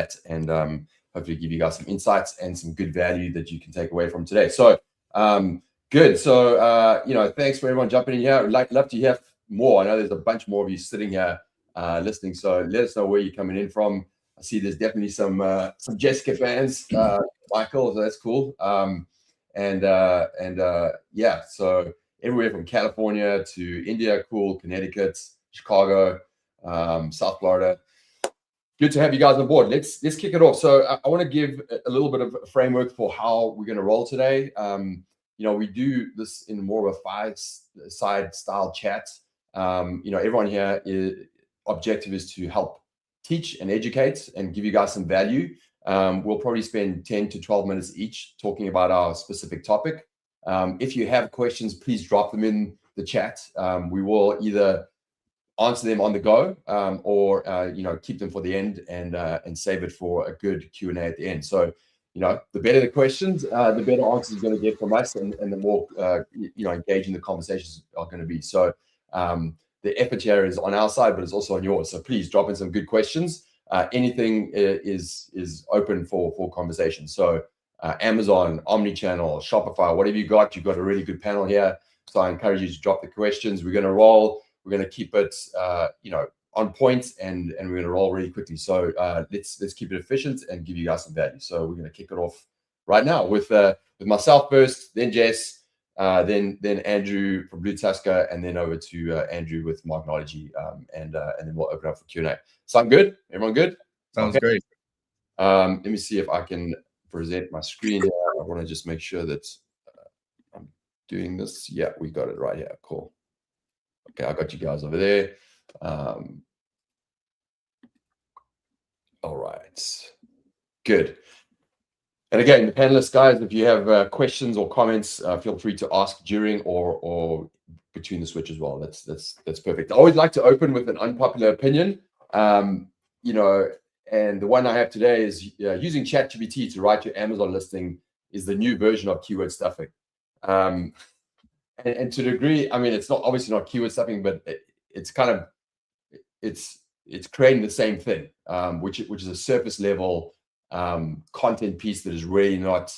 that, and hopefully give you guys some insights and some good value that you can take away from today. So good. So thanks for everyone jumping in here. I'd love to hear more. I know there's a bunch more of you sitting here listening, so let us know where you're coming in from. I see there's definitely some Jessica fans, Michael, so that's cool. Yeah, so everywhere from California to India, cool, Connecticut, Chicago, South Florida. Good to have you guys on board. Let's kick it off. So I want to give a little bit of a framework for how we're going to roll today. We do this in more of a five-side style chat. Everyone here objective is to help teach and educate and give you guys some value. We'll probably spend 10 to 12 minutes each talking about our specific topic. If you have questions, please drop them in the chat. We will either answer them on the go or keep them for the end and save it for a good Q&A at the end. So the better the questions, the better answers you're going to get from us, and the more engaging the conversations are going to be. So the effort here is on our side, but it's also on yours. So please drop in some good questions. Anything is open for conversation. So Amazon, Omnichannel, Shopify, whatever you've got a really good panel here. So I encourage you to drop the questions. We're going to roll. We're going to keep it on point, and we're going to roll really quickly. So let's keep it efficient and give you guys some value. So we're going to kick it off right now with myself first, then Jess, then Andrew from Blue Tusker, and then over to Andrew with Marknology, and then we'll open up for Q&A. Sound good? Everyone good? Sounds great. Let me see if I can present my screen here. I want to just make sure that I'm doing this. Yeah, we got it right here. Cool. Okay, I got you guys over there. All right, good. And again, the panelists, guys, if you have questions or comments, feel free to ask during or between the switch as well. That's perfect. I always like to open with an unpopular opinion. And the one I have today is using ChatGPT to write your Amazon listing is the new version of keyword stuffing. And to the degree, I mean, it's not obviously not keyword stuffing, but it's kind of it's creating the same thing, which is a surface level content piece that is really not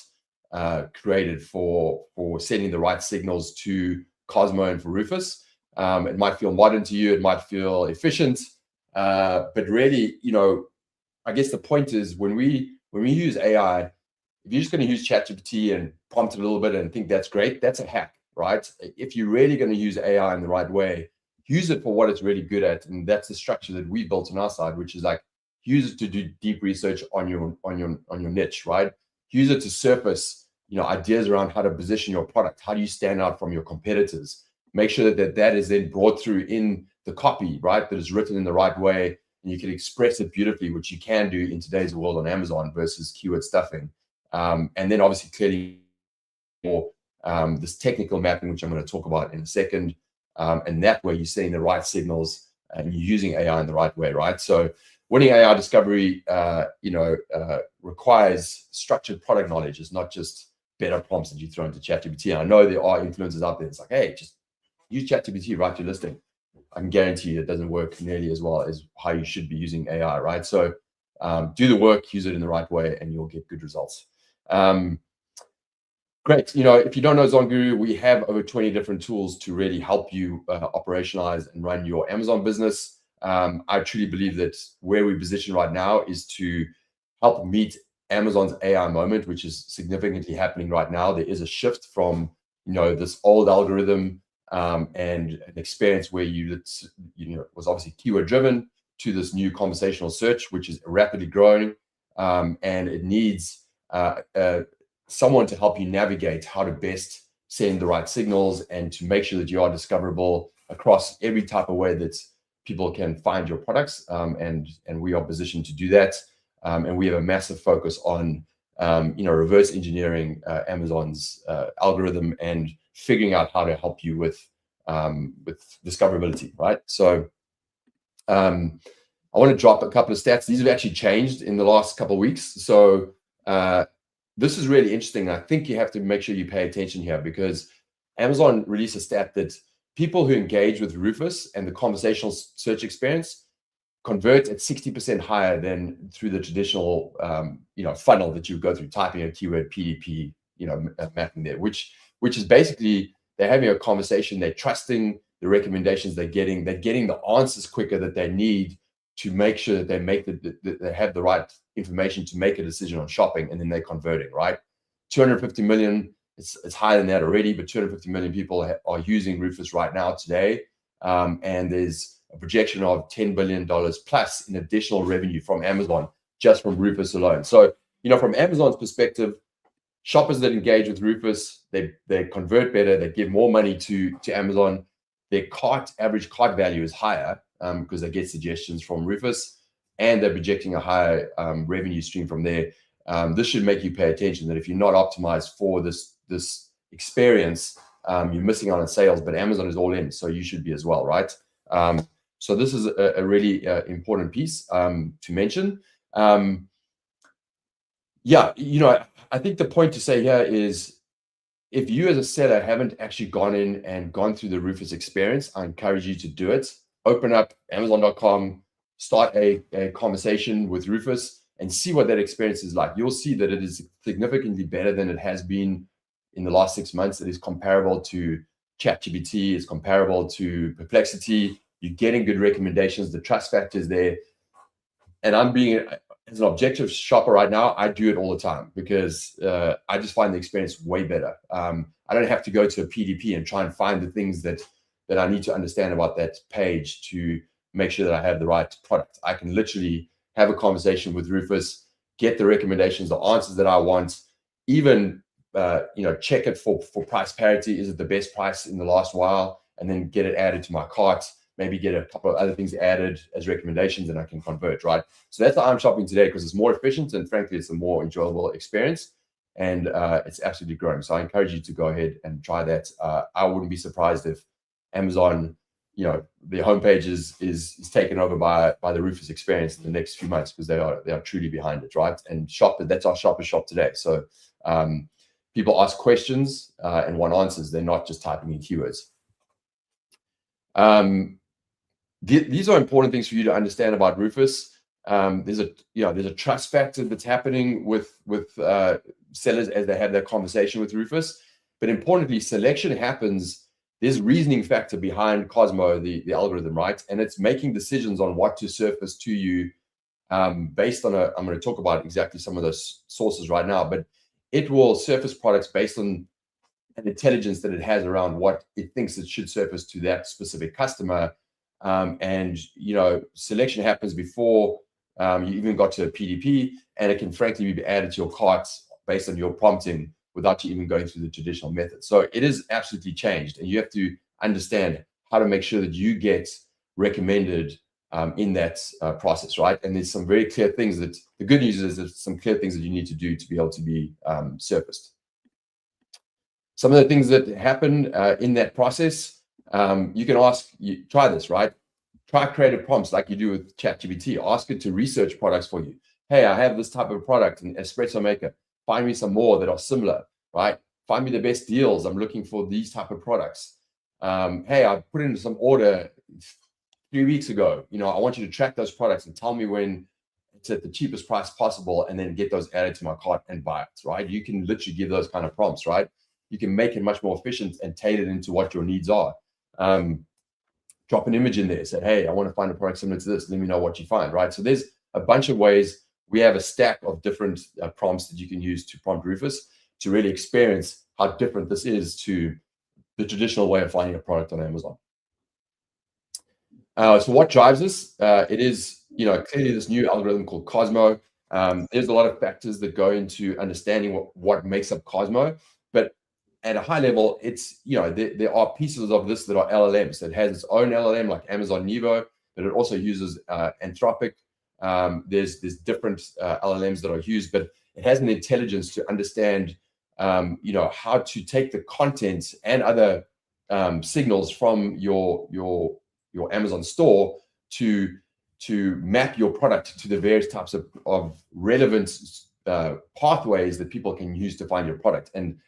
created for sending the right signals to Cosmo and for Rufus. It might feel modern to you, it might feel efficient, but really, I guess the point is when we use AI, if you're just going to use ChatGPT and prompt it a little bit and think that's great, that's a hack, right? If you're really going to use AI in the right way, use it for what it's really good at, and that's the structure that we built on our side, which is like use it to do deep research on your niche, right? Use it to surface ideas around how to position your product. How do you stand out from your competitors? Make sure that is then brought through in the copy, right? That is written in the right way, and you can express it beautifully, which you can do in today's world on Amazon versus keyword stuffing. And then obviously clearly more this technical mapping, which I'm going to talk about in a second. And that way you're setting the right signals and you're using AI in the right way, right? So winning AI discovery, requires structured product knowledge. It's not just better prompts that you throw into ChatGPT. And I know there are influencers out there. It's like, hey, just use ChatGPT, write your listing. I can guarantee you it doesn't work nearly as well as how you should be using AI, right? So do the work, use it in the right way, and you'll get good results. Great. If you don't know ZonGuru, we have over 20 different tools to really help you operationalize and run your Amazon business. I truly believe that where we position right now is to help meet Amazon's AI moment, which is significantly happening right now. There is a shift from, this old algorithm and an experience where was obviously keyword driven to this new conversational search, which is rapidly growing. And it needs someone to help you navigate how to best send the right signals and to make sure that you are discoverable across every type of way that people can find your products. And we are positioned to do that. And we have a massive focus on, reverse engineering Amazon's algorithm and figuring out how to help you with discoverability, right? So I want to drop a couple of stats. These have actually changed in the last couple of weeks. So this is really interesting. I think you have to make sure you pay attention here because Amazon released a stat that people who engage with Rufus and the conversational search experience, convert at 60% higher than through the traditional funnel that you go through, typing a keyword, PDP, mapping there, which is basically they're having a conversation, they're trusting the recommendations they're getting the answers quicker that they need to make sure that they have the right information to make a decision on shopping, and then they're converting, right? 250 million, it's higher than that already, but 250 million people are using Rufus right now today. And there's a projection of $10 billion plus in additional revenue from Amazon, just from Rufus alone. So, from Amazon's perspective, shoppers that engage with Rufus, they convert better, they give more money to Amazon. Their average cart value is higher because they get suggestions from Rufus, and they're projecting a higher revenue stream from there. This should make you pay attention that if you're not optimized for this experience, you're missing out on sales, but Amazon is all in, so you should be as well, right? So this is a really important piece to mention. I think the point to say here is, if you as a seller haven't actually gone in and gone through the Rufus experience, I encourage you to do it. Open up Amazon.com, start a conversation with Rufus, and see what that experience is like. You'll see that it is significantly better than it has been in the last 6 months. It is comparable to ChatGPT, it's comparable to Perplexity. You're getting good recommendations, the trust factor is there. And I'm being, as an objective shopper right now, I do it all the time because I just find the experience way better. I don't have to go to a PDP and try and find the things that I need to understand about that page to make sure that I have the right product. I can literally have a conversation with Rufus, get the recommendations, the answers that I want, even check it for price parity. Is it the best price in the last while? And then get it added to my cart, maybe get a couple of other things added as recommendations, and I can convert, right? So that's how I'm shopping today, because it's more efficient and frankly, it's a more enjoyable experience, and it's absolutely growing. So I encourage you to go ahead and try that. I wouldn't be surprised if Amazon, the homepage is taken over by the Rufus experience in the next few months, because they are truly behind it, right? And that's our shoppers shop today. So people ask questions and want answers. They're not just typing in keywords. These are important things for you to understand about Rufus. There's a trust factor that's happening with sellers as they have their conversation with Rufus. But importantly, selection happens. There's reasoning factor behind Cosmo, the algorithm, right? And it's making decisions on what to surface to you based on I'm going to talk about exactly some of those sources right now, but it will surface products based on an intelligence that it has around what it thinks it should surface to that specific customer. And selection happens before you even got to a PDP, and it can frankly be added to your cart based on your prompting without you even going through the traditional method. So it is absolutely changed, and you have to understand how to make sure that you get recommended in that process, right? And there's some very clear things that, the good news is there's some clear things that you need to do to be able to be surfaced. Some of the things that happen in that process, you can try this, right? Try creative prompts like you do with ChatGPT. Ask it to research products for you. Hey, I have this type of product, an espresso maker. Find me some more that are similar, right? Find me the best deals. I'm looking for these type of products. Hey, I put in some order 3 weeks ago. I want you to track those products and tell me when it's at the cheapest price possible, and then get those added to my cart and buy it, right? You can literally give those kind of prompts, right? You can make it much more efficient and tailor it into what your needs are. Drop an image in there, say, hey, I want to find a product similar to this. Let me know what you find, right? So there's a bunch of ways. We have a stack of different prompts that you can use to prompt Rufus to really experience how different this is to the traditional way of finding a product on Amazon. So what drives this? It is, clearly this new algorithm called Cosmo. There's a lot of factors that go into understanding what makes up Cosmo, but at a high level, it's, there are pieces of this that are LLMs. That has its own LLM, like Amazon Nevo, but it also uses Anthropic. There's different LLMs that are used, but it has an intelligence to understand, how to take the content and other signals from your Amazon store to map your product to the various types of relevant pathways that people can use to find your product. And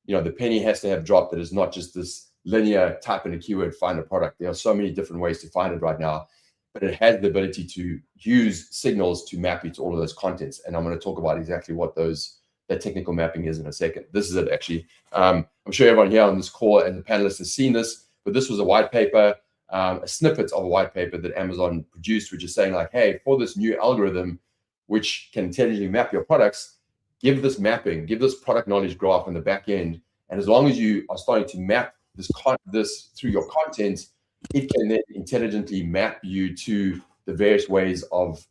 the penny has to have dropped that is not just this linear type in a keyword, find a product. There are so many different ways to find it right now. but it has the ability to use signals to map you to all of those contents. And I'm going to talk about exactly what that technical mapping is in a second. This is it actually. I'm sure everyone here on this call and the panelists has seen this, but this was a white paper, a snippet of a white paper that Amazon produced, which is saying like, hey, for this new algorithm, which can intelligently map your products, give this mapping, give this product knowledge graph on the back end. And as long as you are starting to map this through your content, it can then intelligently map you to the various ways of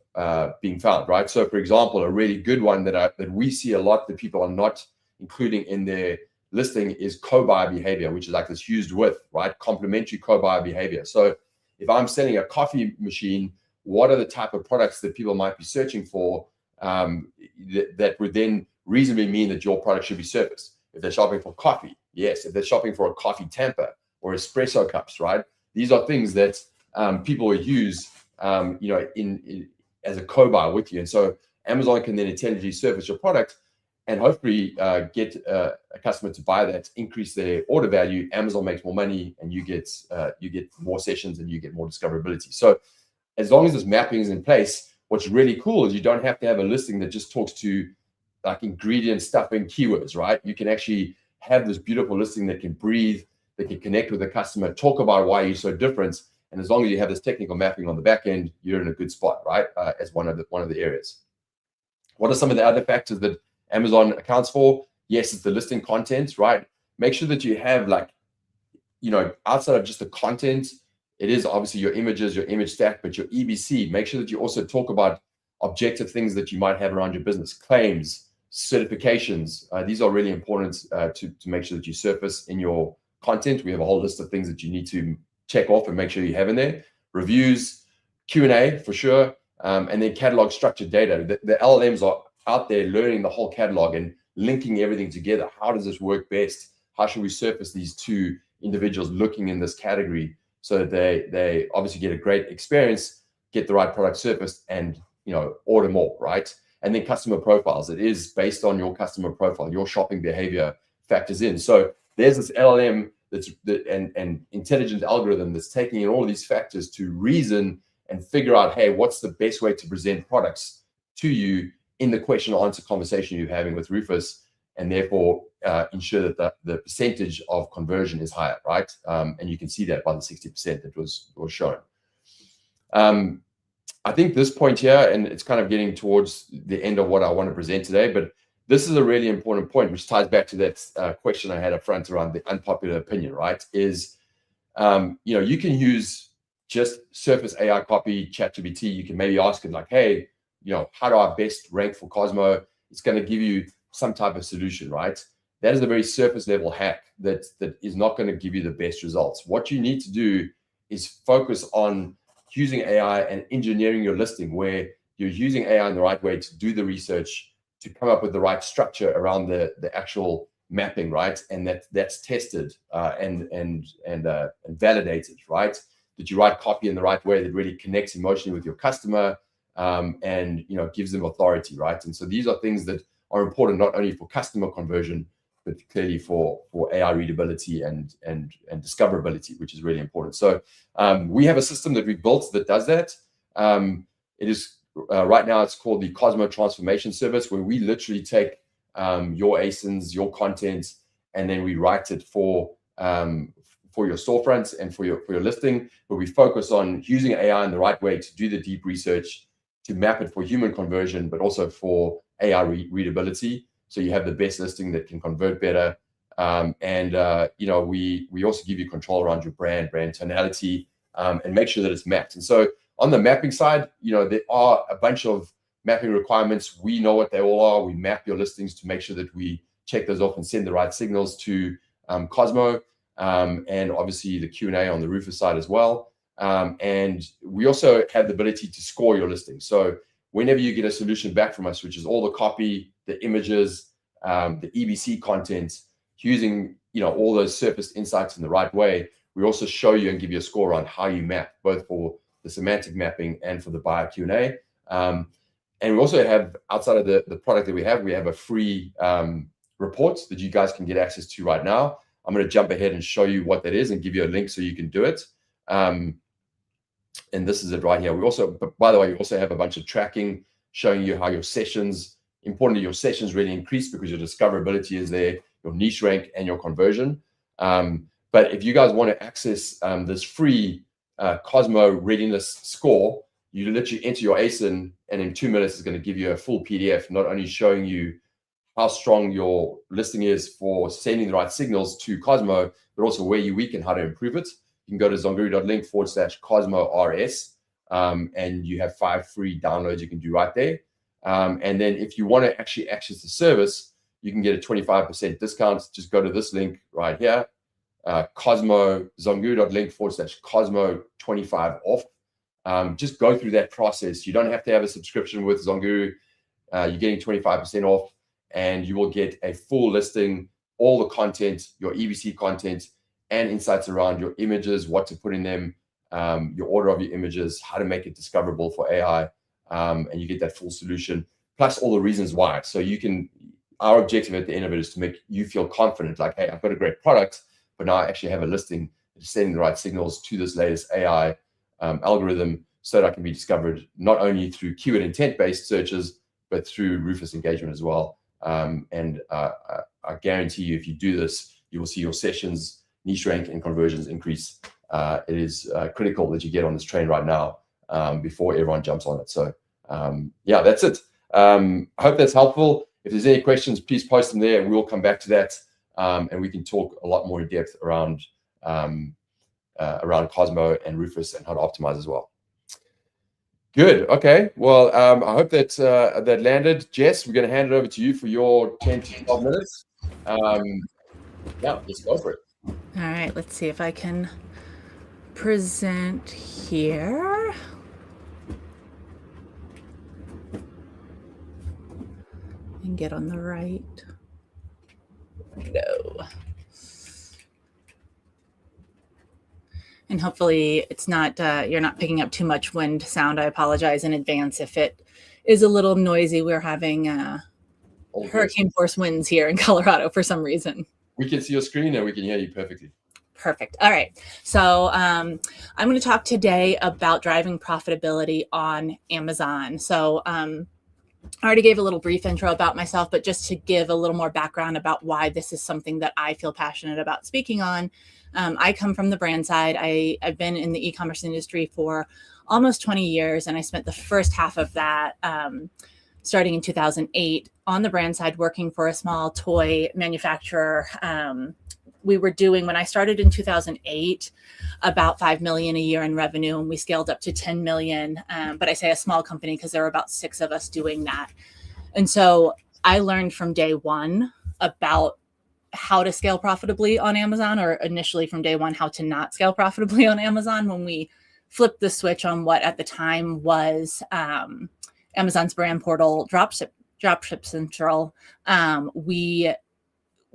being found, right? So, for example, a really good one that we see a lot that people are not including in their listing is co-buyer behavior, which is like this used with, right? Complementary co-buyer behavior. So, if I'm selling a coffee machine, what are the type of products that people might be searching for that would then reasonably mean that your product should be surfaced? If they're shopping for coffee, yes. If they're shopping for a coffee tamper or espresso cups, right? These are things that people will use, in as a co-buy with you. And so Amazon can then intelligently surface your product and hopefully get a customer to buy that, increase their order value. Amazon makes more money, and you get more sessions and you get more discoverability. So as long as this mapping is in place, what's really cool is you don't have to have a listing that just talks to like ingredient stuffing keywords, right? You can actually have this beautiful listing that can breathe, that can connect with the customer, talk about why you're so different. And as long as you have this technical mapping on the back end, you're in a good spot, right? As one of the areas. What are some of the other factors that Amazon accounts for? Yes, it's the listing content, right? Make sure that you have outside of just the content, it is obviously your images, your image stack, but your EBC, make sure that you also talk about objective things that you might have around your business, claims, certifications. These are really important to make sure that you surface in your content. We have a whole list of things that you need to check off and make sure you have in there. Reviews, Q&A for sure, and then catalog structured data. The LLMs are out there learning the whole catalog and linking everything together. How does this work best? How should we surface these two individuals looking in this category so that they obviously get a great experience, get the right product surfaced, and order more, right? And then customer profiles. It is based on your customer profile, your shopping behavior factors in. So there's this LLM and intelligent algorithm that's taking in all of these factors to reason and figure out, hey, what's the best way to present products to you in the question and answer conversation you're having with Rufus, and therefore ensure that the percentage of conversion is higher, right? And you can see that by the 60% that was shown. I think this point here, and it's kind of getting towards the end of what I want to present today, but this is a really important point, which ties back to that question I had up front around the unpopular opinion, right? Is, you can use just surface AI copy, ChatGPT. You can maybe ask it like, hey, how do I best rank for Cosmo? It's going to give you some type of solution, right? That is a very surface level hack that is not going to give you the best results. What you need to do is focus on using AI and engineering your listing, where you're using AI in the right way to do the research, to come up with the right structure around the actual mapping, right? And that's tested and validated, right? That you write copy in the right way that really connects emotionally with your customer, and gives them authority, right? And so these are things that are important not only for customer conversion, but clearly for AI readability and discoverability, which is really important. So we have a system that we built that does that. It is right now it's called the Cosmo Transformation Service, where we literally take your ASINs, your content, and then we write it for your storefronts and for your listing. But we focus on using AI in the right way to do the deep research, to map it for human conversion, but also for AI readability. So you have the best listing that can convert better. We also give you control around your brand tonality, and make sure that it's mapped. And so on the mapping side, there are a bunch of mapping requirements. We know what they all are. We map your listings to make sure that we check those off and send the right signals to Cosmo, and obviously the Q&A on the Rufus side as well. And we also have the ability to score your listing. So whenever you get a solution back from us, which is all the copy, the images, the EBC content, using all those surfaced insights in the right way, we also show you and give you a score on how you map, both for the semantic mapping and for the buyer Q&A. And we also have, outside of the product that we have a free report that you guys can get access to right now. I'm going to jump ahead and show you what that is and give you a link so you can do it. And this is it right here. We also, by the way, you also have a bunch of tracking showing you how your sessions, importantly, your sessions really increase because your discoverability is there, your niche rank, and your conversion. But if you guys want to access this free Cosmo readiness score, you literally enter your ASIN, and in 2 minutes, it's going to give you a full PDF, not only showing you how strong your listing is for sending the right signals to Cosmo, but also where you're weak and how to improve it. You can go to zonguru.link/CosmoRS, and you have 5 free downloads you can do right there. And then if you want to actually access the service, you can get a 25% discount. Just go to this link right here, zonguru.link/Cosmo25 off. Just go through that process. You don't have to have a subscription with Zonguru. You're getting 25% off, and you will get a full listing, all the content, your EBC content, and insights around your images, what to put in them, your order of your images, how to make it discoverable for AI, and you get that full solution, plus all the reasons why. So you can, our objective at the end of it is to make you feel confident, like, hey, I've got a great product, but now I actually have a listing that's sending the right signals to this latest AI algorithm so that I can be discovered not only through keyword intent-based searches, but through Rufus engagement as well. And I guarantee you, if you do this, you will see your sessions, niche rank, and conversions increase. It is critical that you get on this train right now before everyone jumps on it. So yeah, that's it. I hope that's helpful. If there's any questions, please post them there, and we'll come back to that, and we can talk a lot more in depth around Cosmo and Rufus and how to optimize as well. Good. Okay. Well, I hope that that landed. Jess, we're going to hand it over to you for your 10 to 12 minutes. Yeah, let's go for it. All right. Let's see if I can present here. And get on the right window. And hopefully it's not, you're not picking up too much wind sound. I apologize in advance if it is a little noisy. We're having hurricane force winds here in Colorado for some reason. We can see your screen and we can hear you perfectly. Perfect. All right. So I'm going to talk today about driving profitability on Amazon. So I already gave a little brief intro about myself, but just to give a little more background about why this is something that I feel passionate about speaking on. I come from the brand side. I've been in the e-commerce industry for almost 20 years, and I spent the first half of that starting in 2008 on the brand side, working for a small toy manufacturer. We were doing, when I started in 2008, about 5 million a year in revenue, and we scaled up to 10 million. But I say a small company because there were about 6 of us doing that. And so I learned from day one about how to scale profitably on Amazon, or initially from day one, how to not scale profitably on Amazon when we flipped the switch on what at the time was Amazon's brand portal, Dropship Central.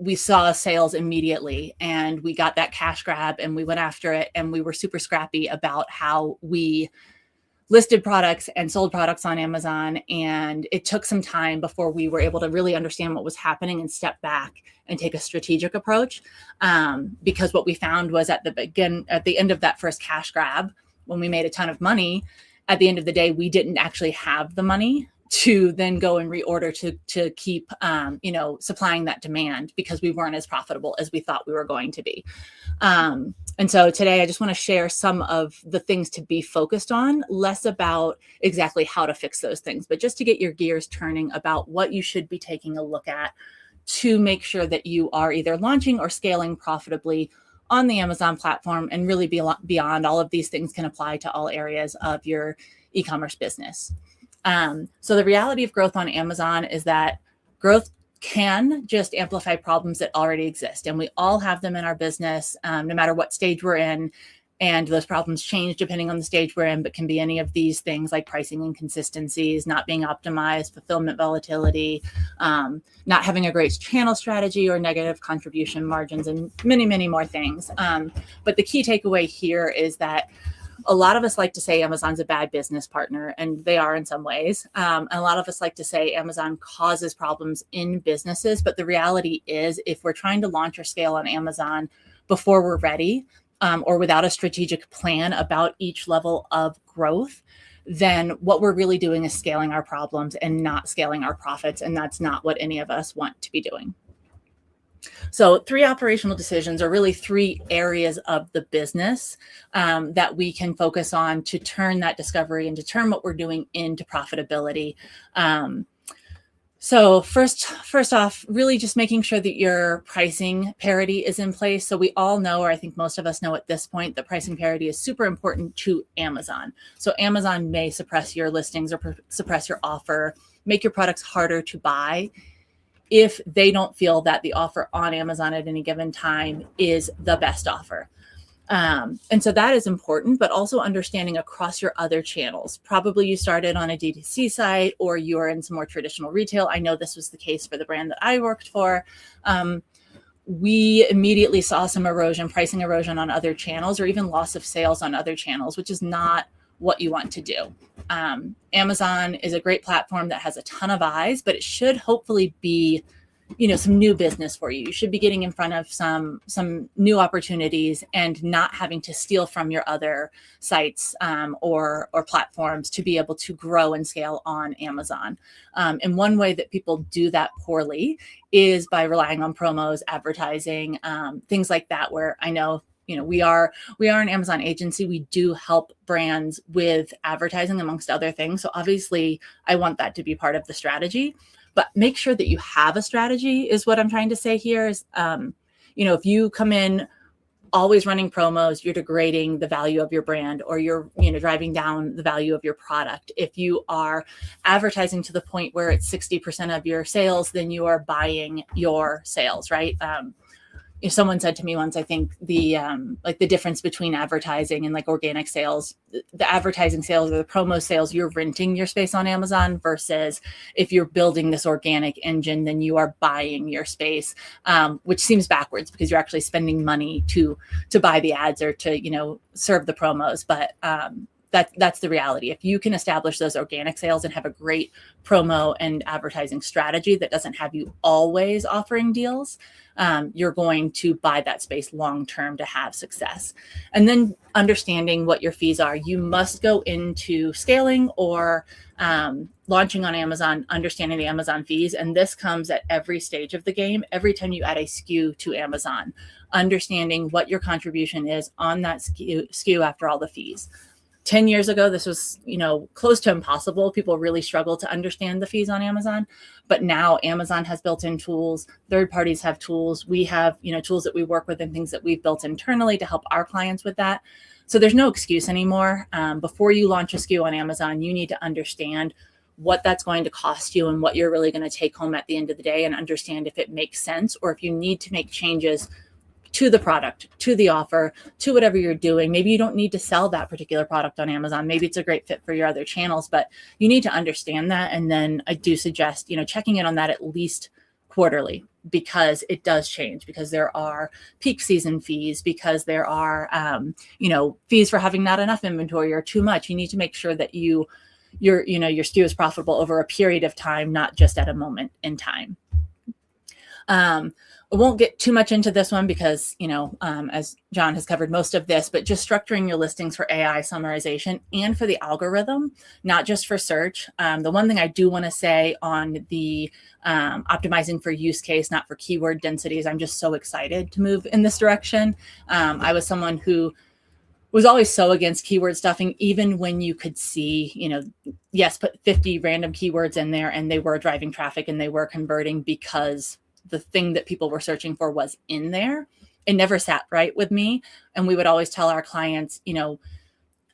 We saw sales immediately, and we got that cash grab, and we went after it, and we were super scrappy about how we listed products and sold products on Amazon. And it took some time before we were able to really understand what was happening and step back and take a strategic approach. Because what we found was at the end of that first cash grab, when we made a ton of money, at the end of the day, we didn't actually have the money to then go and reorder to keep, supplying that demand, because we weren't as profitable as we thought we were going to be. And so today I just want to share some of the things to be focused on, less about exactly how to fix those things, but just to get your gears turning about what you should be taking a look at to make sure that you are either launching or scaling profitably on the Amazon platform. And really beyond all of these things can apply to all areas of your e-commerce business. So the reality of growth on Amazon is that growth can just amplify problems that already exist. And we all have them in our business, no matter what stage we're in. And those problems change depending on the stage we're in, but can be any of these things like pricing inconsistencies, not being optimized, fulfillment volatility, not having a great channel strategy, or negative contribution margins, and many, many more things. But the key takeaway here is that a lot of us like to say Amazon's a bad business partner, and they are in some ways. A lot of us like to say Amazon causes problems in businesses. But the reality is, if we're trying to launch or scale on Amazon before we're ready, or without a strategic plan about each level of growth, then what we're really doing is scaling our problems and not scaling our profits. And that's not what any of us want to be doing. So 3 operational decisions are really 3 areas of the business that we can focus on to turn that discovery and to turn what we're doing into profitability. So first off, really just making sure that your pricing parity is in place. So we all know, or I think most of us know at this point, that pricing parity is super important to Amazon. So Amazon may suppress your listings or suppress your offer, make your products harder to buy if they don't feel that the offer on Amazon at any given time is the best offer. And so that is important, but also understanding across your other channels. Probably you started on a D2C site or you're in some more traditional retail. I know this was the case for the brand that I worked for. We immediately saw some pricing erosion on other channels, or even loss of sales on other channels, which is not what you want to do. Amazon is a great platform that has a ton of eyes, but it should hopefully be, some new business for you. You should be getting in front of some new opportunities and not having to steal from your other sites or platforms to be able to grow and scale on Amazon. And one way that people do that poorly is by relying on promos, advertising, things like that, where I know, we are an Amazon agency. We do help brands with advertising, amongst other things. So obviously I want that to be part of the strategy, but make sure that you have a strategy is what I'm trying to say here is, if you come in always running promos, you're degrading the value of your brand, or you're, driving down the value of your product. If you are advertising to the point where it's 60% of your sales, then you are buying your sales, right? If someone said to me once, I think the difference between advertising and like organic sales, the advertising sales or the promo sales, you're renting your space on Amazon, versus if you're building this organic engine, then you are buying your space, which seems backwards because you're actually spending money to buy the ads or to, serve the promos. But that's the reality. If you can establish those organic sales and have a great promo and advertising strategy that doesn't have you always offering deals, you're going to buy that space long-term to have success. And then understanding what your fees are. You must go into scaling or launching on Amazon, understanding the Amazon fees. And this comes at every stage of the game. Every time you add a SKU to Amazon, understanding what your contribution is on that SKU after all the fees. 10 years ago, this was, close to impossible. People really struggle to understand the fees on Amazon. But now Amazon has built-in tools. Third parties have tools. We have, tools that we work with and things that we've built internally to help our clients with that. So there's no excuse anymore. Before you launch a SKU on Amazon, you need to understand what that's going to cost you and what you're really going to take home at the end of the day, and understand if it makes sense or if you need to make changes to the product, to the offer, to whatever you're doing. Maybe you don't need to sell that particular product on Amazon. Maybe it's a great fit for your other channels, but you need to understand that. And then I do suggest, checking in on that at least quarterly, because it does change, because there are peak season fees, because there are, fees for having not enough inventory or too much. You need to make sure that your SKU is profitable over a period of time, not just at a moment in time. I won't get too much into this one because, as John has covered most of this, but just structuring your listings for AI summarization and for the algorithm, not just for search. The one thing I do want to say on the optimizing for use case, not for keyword densities, I'm just so excited to move in this direction. I was someone who was always so against keyword stuffing, even when you could see, yes, put 50 random keywords in there and they were driving traffic and they were converting because the thing that people were searching for was in there. It never sat right with me. And we would always tell our clients,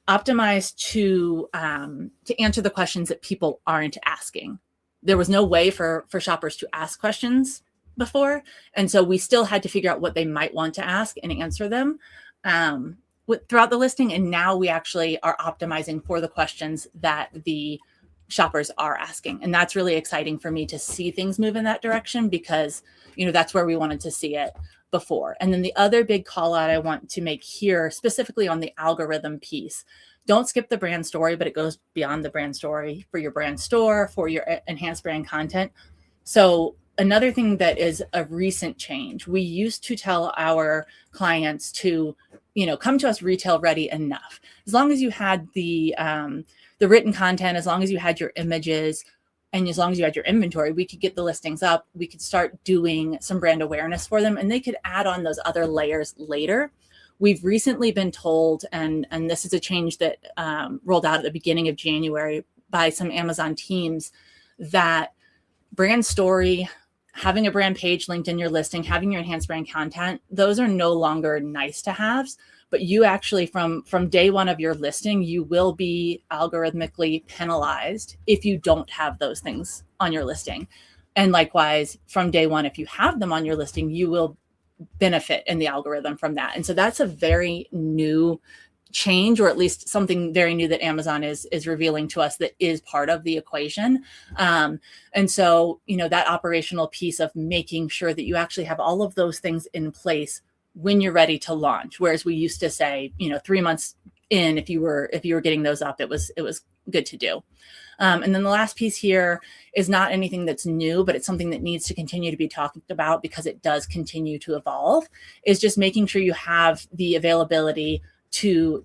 optimize to answer the questions that people aren't asking. There was no way for shoppers to ask questions before. And so we still had to figure out what they might want to ask and answer them throughout the listing. And now we actually are optimizing for the questions that the shoppers are asking. And that's really exciting for me to see things move in that direction, because, that's where we wanted to see it before. And then the other big call out I want to make here, specifically on the algorithm piece, don't skip the brand story, but it goes beyond the brand story for your brand store, for your enhanced brand content. So another thing that is a recent change, we used to tell our clients to, come to us retail ready enough. As long as you had the written content, as long as you had your images, and as long as you had your inventory, we could get the listings up. We could start doing some brand awareness for them, and they could add on those other layers later. We've recently been told, and this is a change that rolled out at the beginning of January by some Amazon teams, that brand story, having a brand page linked in your listing, having your enhanced brand content, those are no longer nice to haves, but you actually from day one of your listing, you will be algorithmically penalized if you don't have those things on your listing. And likewise, from day one, if you have them on your listing, you will benefit in the algorithm from that. And so that's a very new change, or at least something very new that Amazon is revealing to us that is part of the equation. And so, that operational piece of making sure that you actually have all of those things in place when you're ready to launch. Whereas we used to say, 3 months in, if you were getting those up, it was good to do. And then the last piece here is not anything that's new, but it's something that needs to continue to be talked about because it does continue to evolve, is just making sure you have the availability to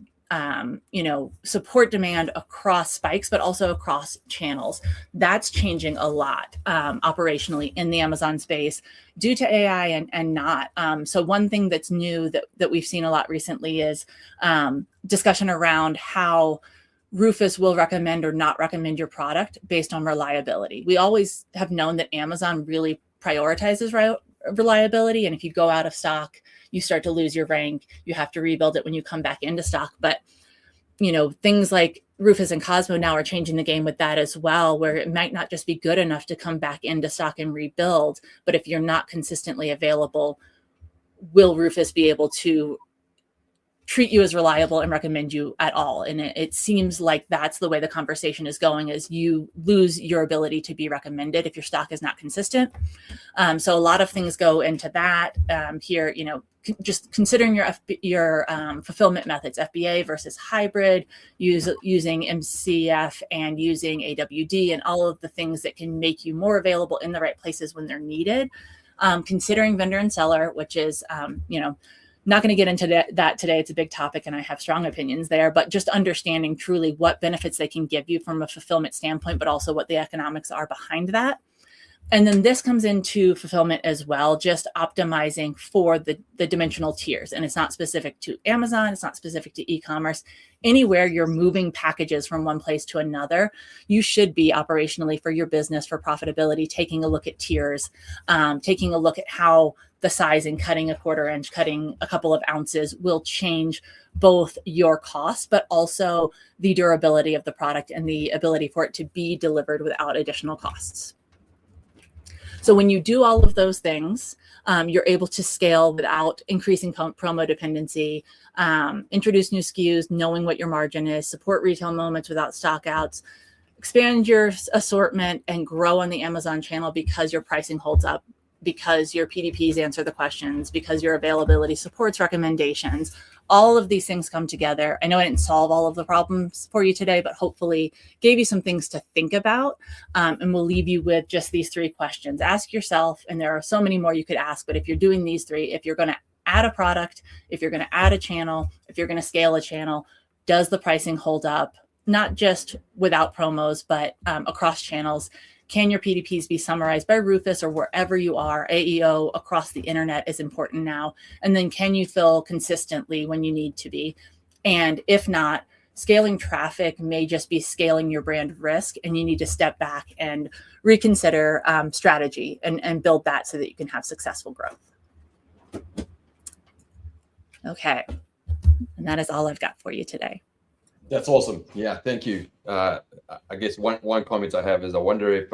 support demand across spikes, but also across channels. That's changing a lot operationally in the Amazon space due to AI and not. So one thing that's new that we've seen a lot recently is discussion around how Rufus will recommend or not recommend your product based on reliability. We always have known that Amazon really prioritizes reliability. And if you go out of stock, you start to lose your rank. You have to rebuild it when you come back into stock. But, things like Rufus and Cosmo now are changing the game with that as well, where it might not just be good enough to come back into stock and rebuild, but if you're not consistently available, will Rufus be able to treat you as reliable and recommend you at all? And it seems like that's the way the conversation is going, is you lose your ability to be recommended if your stock is not consistent. So a lot of things go into that here, just considering your fulfillment methods, FBA versus hybrid, using MCF and using AWD, and all of the things that can make you more available in the right places when they're needed. Considering vendor and seller, which is, not going to get into that today. It's a big topic and I have strong opinions there, but just understanding truly what benefits they can give you from a fulfillment standpoint, but also what the economics are behind that. And then this comes into fulfillment as well, just optimizing for the dimensional tiers. And it's not specific to Amazon. It's not specific to e-commerce. Anywhere you're moving packages from one place to another, you should be operationally, for your business, for profitability, taking a look at tiers, taking a look at how the sizing, cutting a 1/4 inch, cutting a couple of ounces will change both your cost, but also the durability of the product and the ability for it to be delivered without additional costs. So when you do all of those things, you're able to scale without increasing promo dependency, introduce new SKUs, knowing what your margin is, support retail moments without stockouts, expand your assortment, and grow on the Amazon channel because your pricing holds up, because your PDPs answer the questions, because your availability supports recommendations. All of these things come together. I know I didn't solve all of the problems for you today, but hopefully gave you some things to think about. And we'll leave you with just these 3 questions. Ask yourself, and there are so many more you could ask, but if you're doing these 3, if you're going to add a product, if you're going to add a channel, if you're going to scale a channel, does the pricing hold up? Not just without promos, but across channels. Can your PDPs be summarized by Rufus or wherever you are? AEO across the internet is important now. And then can you fill consistently when you need to be? And if not, scaling traffic may just be scaling your brand risk, and you need to step back and reconsider strategy and build that so that you can have successful growth. Okay. And that is all I've got for you today. That's awesome. Yeah, thank you. I guess one comment I have is I wonder if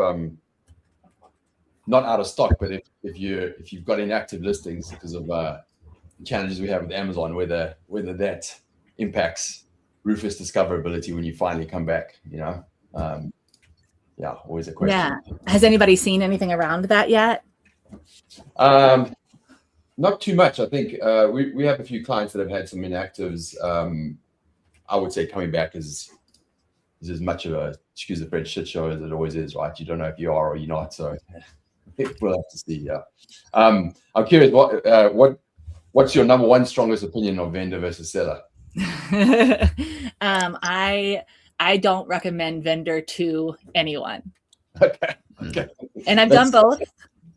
not out of stock, but if you've got inactive listings because of challenges we have with Amazon, whether that impacts Rufus discoverability when you finally come back. Always a question. Yeah. Has anybody seen anything around that yet? Not too much. I think we have a few clients that have had some inactives. I would say coming back is as much of a, excuse the French, shit show as it always is, right? You don't know if you are or you're not. So We'll have to see. Yeah. I'm curious. What's your number one strongest opinion of vendor versus seller? I don't recommend vendor to anyone. Okay. And I've done both.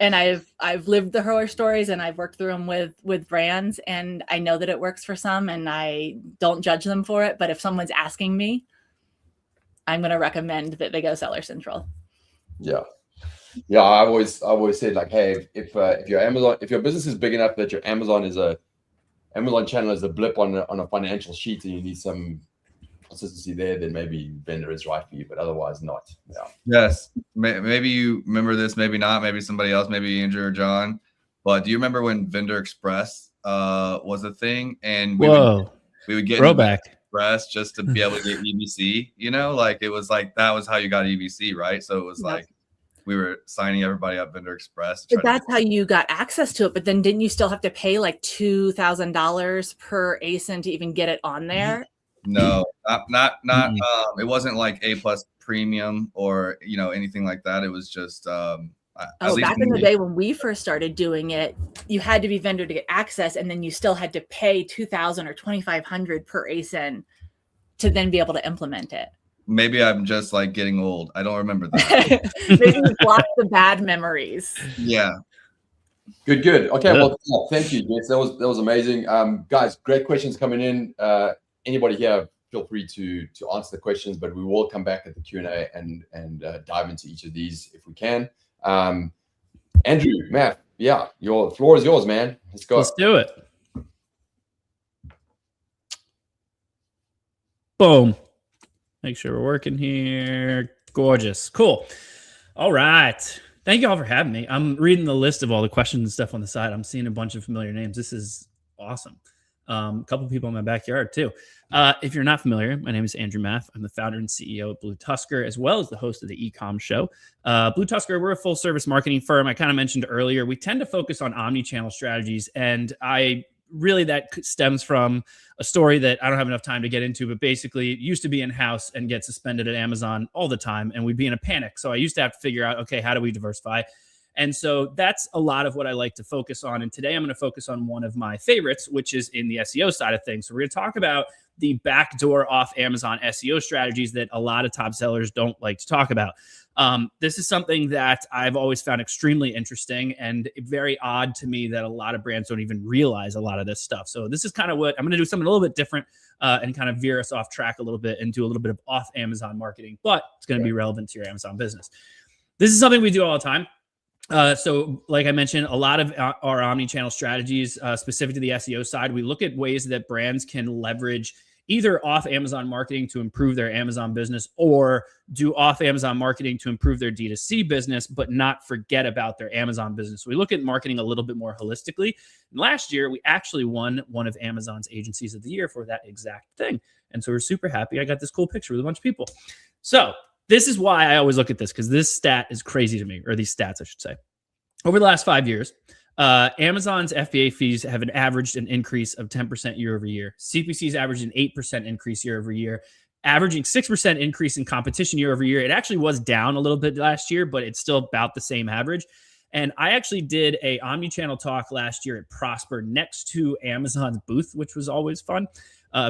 And I've lived the horror stories, and I've worked through them with brands, and I know that it works for some, and I don't judge them for it. But if someone's asking me, I'm going to recommend that they go Seller Central. Yeah. I always said, like, hey, if your business is big enough that your Amazon channel is a blip on a financial sheet, and you need some consistency there, then maybe vendor is right for you, but otherwise not. Yeah. Yes. Maybe you remember this, maybe not, maybe somebody else, maybe Andrew or John. But do you remember when Vendor Express was a thing? And we would get throwback Express just to be able to get EBC, like it was like that was how you got EBC, right? So it was like we were signing everybody up Vendor Express. But that's how you got access to it. But then didn't you still have to pay like $2,000 per ASIN to even get it on there? No, not it wasn't like A+ premium or anything like that. It was just back in the day when we first started doing it, you had to be vendor to get access, and then you still had to pay $2,000 or $2,500 per ASIN to then be able to implement it. Maybe I'm just like getting old. I don't remember that. Maybe you blocked the bad memories. Yeah. Good. Okay. Well, thank you, Jess. That was amazing. Guys, great questions coming in. Anybody here, feel free to answer the questions, but we will come back at the Q&A and dive into each of these if we can. Andrew, Matt, your floor is yours, man. Let's go. Let's do it. Boom. Make sure we're working here. Gorgeous. Cool. All right. Thank you all for having me. I'm reading the list of all the questions and stuff on the side. I'm seeing a bunch of familiar names. This is awesome. A couple of people in my backyard too. If you're not familiar, my name is Andrew Maff. I'm the founder and CEO of Blue Tusker, as well as the host of the Ecom Show. Blue Tusker, we're a full service marketing firm. I kind of mentioned earlier, we tend to focus on omni-channel strategies. And that stems from a story that I don't have enough time to get into, but basically it used to be in-house and get suspended at Amazon all the time. And we'd be in a panic. So I used to have to figure out, okay, how do we diversify? And so that's a lot of what I like to focus on. And today I'm going to focus on one of my favorites, which is in the SEO side of things. So we're going to talk about the backdoor off Amazon SEO strategies that a lot of top sellers don't like to talk about. This is something that I've always found extremely interesting and very odd to me that a lot of brands don't even realize a lot of this stuff. So this is kind of what I'm going to do, something a little bit different and kind of veer us off track a little bit and do a little bit of off Amazon marketing, but it's going to be relevant to your Amazon business. This is something we do all the time. So like I mentioned, a lot of our omni-channel strategies, specific to the SEO side, we look at ways that brands can leverage either off Amazon marketing to improve their Amazon business or do off Amazon marketing to improve their D2C business, but not forget about their Amazon business. So we look at marketing a little bit more holistically. And last year, we actually won one of Amazon's agencies of the year for that exact thing. And so we're super happy. I got this cool picture with a bunch of people. So this is why I always look at this, because this stat is crazy to me, or these stats, I should say. Over the last 5 years, Amazon's FBA fees have averaged an increase of 10% year over year. CPC's averaged an 8% increase year over year, averaging 6% increase in competition year over year. It actually was down a little bit last year, but it's still about the same average. And I actually did a omni-channel talk last year at Prosper next to Amazon's booth, which was always fun.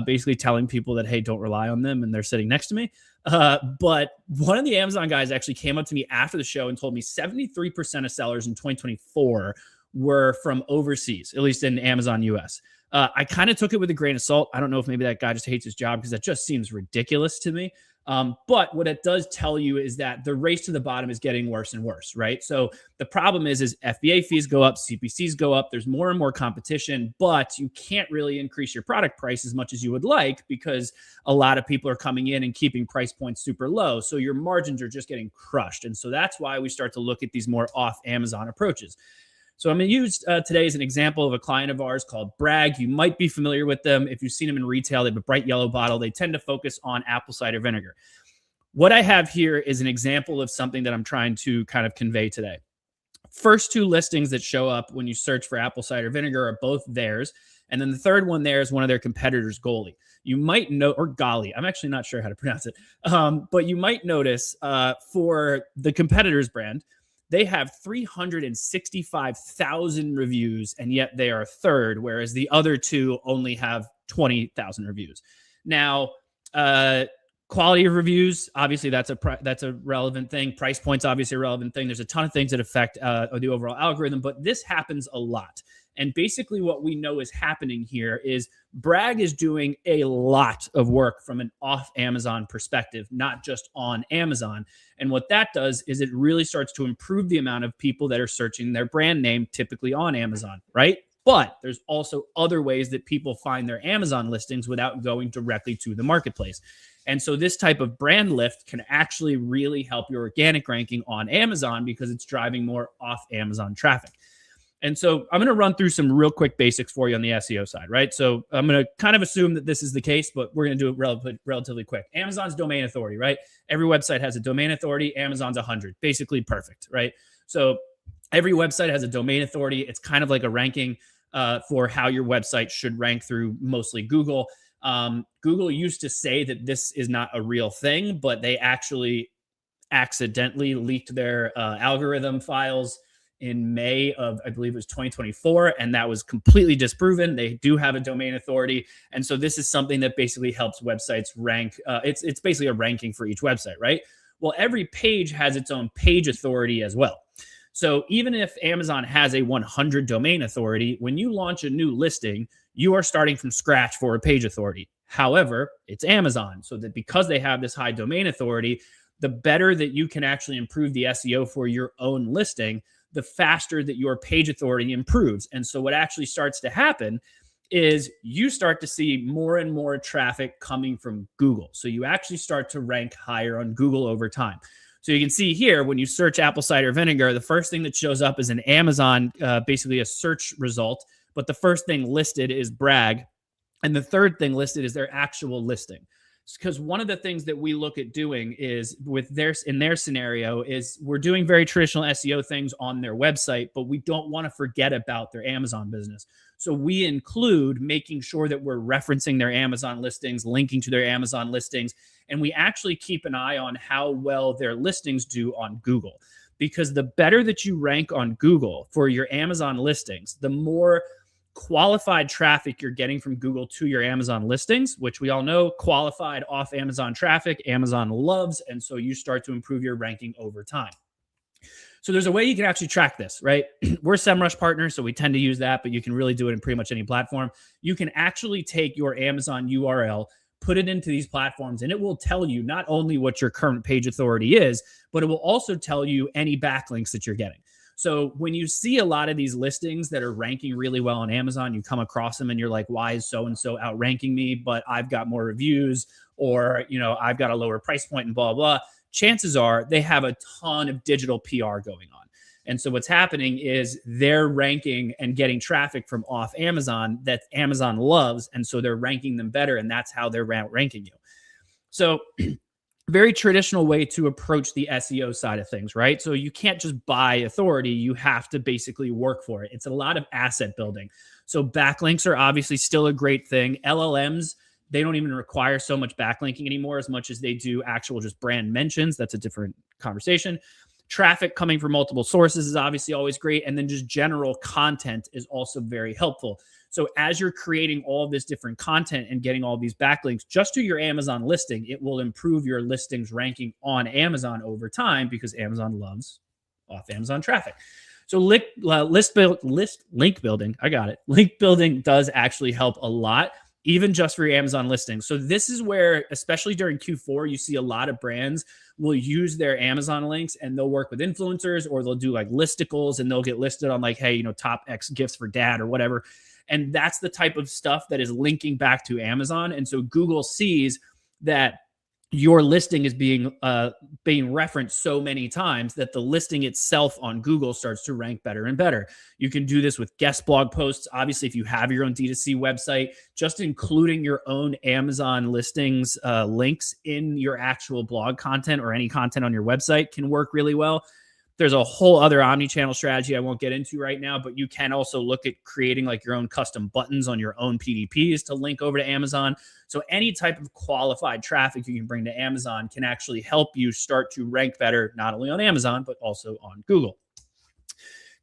Basically telling people that, hey, don't rely on them, and they're sitting next to me. But one of the Amazon guys actually came up to me after the show and told me 73% of sellers in 2024 were from overseas, at least in Amazon US. I kind of took it with a grain of salt. I don't know if maybe that guy just hates his job, because that just seems ridiculous to me. But what it does tell you is that the race to the bottom is getting worse and worse, right? So the problem is FBA fees go up, CPCs go up, there's more and more competition, but you can't really increase your product price as much as you would like, because a lot of people are coming in and keeping price points super low. So your margins are just getting crushed. And so that's why we start to look at these more off Amazon approaches. So I'm going to use today as an example of a client of ours called Bragg. You might be familiar with them. If you've seen them in retail, they have a bright yellow bottle. They tend to focus on apple cider vinegar. What I have here is an example of something that I'm trying to kind of convey today. First two listings that show up when you search for apple cider vinegar are both theirs. And then the third one there is one of their competitors, Golly. You might know, or Golly, I'm actually not sure how to pronounce it. But you might notice for the competitor's brand, They have 365,000 reviews, and yet they are third, whereas the other two only have 20,000 reviews. Now, quality of reviews, obviously that's a relevant thing. Price points, obviously a relevant thing. There's a ton of things that affect the overall algorithm, but this happens a lot. And basically what we know is happening here is Bragg is doing a lot of work from an off Amazon perspective, not just on Amazon. And what that does is it really starts to improve the amount of people that are searching their brand name typically on Amazon, right? But there's also other ways that people find their Amazon listings without going directly to the marketplace. And so this type of brand lift can actually really help your organic ranking on Amazon because it's driving more off Amazon traffic. And so I'm going to run through some real quick basics for you on the SEO side, right? So I'm going to kind of assume that this is the case, but we're going to do it relatively quick. Amazon's domain authority, right? Every website has a domain authority. Amazon's 100, basically perfect, right? So every website has a domain authority. It's kind of like a ranking for how your website should rank through mostly Google. Google used to say that this is not a real thing, but they actually accidentally leaked their algorithm files in May of, I believe it was 2024, and that was completely disproven. They do have a domain authority. And so this is something that basically helps websites rank. It's basically a ranking for each website, right? Well, every page has its own page authority as well. So even if Amazon has a 100 domain authority, when you launch a new listing, you are starting from scratch for a page authority. However, it's Amazon. So that because they have this high domain authority, the better that you can actually improve the SEO for your own listing, the faster that your page authority improves. And so what actually starts to happen is you start to see more and more traffic coming from Google. So you actually start to rank higher on Google over time. So you can see here, when you search apple cider vinegar, the first thing that shows up is an Amazon, basically a search result. But the first thing listed is Bragg. And the third thing listed is their actual listing. Because one of the things that we look at doing is in their scenario is we're doing very traditional SEO things on their website, but we don't want to forget about their Amazon business. So we include making sure that we're referencing their Amazon listings, linking to their Amazon listings, and we actually keep an eye on how well their listings do on Google. Because the better that you rank on Google for your Amazon listings, the more qualified traffic you're getting from Google to your Amazon listings, which we all know qualified off Amazon traffic, Amazon loves. And so you start to improve your ranking over time. So there's a way you can actually track this, right? We're SEMrush partners, so we tend to use that, but you can really do it in pretty much any platform. You can actually take your Amazon URL, put it into these platforms, and it will tell you not only what your current page authority is, but it will also tell you any backlinks that you're getting. So when you see a lot of these listings that are ranking really well on Amazon, you come across them and you're like, why is so-and-so outranking me, but I've got more reviews, or, I've got a lower price point and blah, blah. Chances are they have a ton of digital PR going on. And so what's happening is they're ranking and getting traffic from off Amazon that Amazon loves. And so they're ranking them better. And that's how they're ranking you. So very traditional way to approach the SEO side of things, right? So you can't just buy authority. You have to basically work for it. It's a lot of asset building. So backlinks are obviously still a great thing. LLMs, they don't even require so much backlinking anymore as much as they do actual just brand mentions. That's a different conversation. Traffic coming from multiple sources is obviously always great. And then just general content is also very helpful. So as you're creating all of this different content and getting all these backlinks just to your Amazon listing, it will improve your listings ranking on Amazon over time because Amazon loves off Amazon traffic. So link building, I got it. Link building does actually help a lot, even just for your Amazon listings. So this is where, especially during Q4, you see a lot of brands will use their Amazon links and they'll work with influencers, or they'll do like listicles and they'll get listed on like, hey, top X gifts for dad or whatever. And that's the type of stuff that is linking back to Amazon. And so Google sees that your listing is being referenced so many times that the listing itself on Google starts to rank better and better. You can do this with guest blog posts. Obviously, if you have your own D2C website, just including your own Amazon listings links in your actual blog content or any content on your website can work really well. There's a whole other omni-channel strategy I won't get into right now, but you can also look at creating like your own custom buttons on your own PDPs to link over to Amazon. So any type of qualified traffic you can bring to Amazon can actually help you start to rank better, not only on Amazon, but also on Google.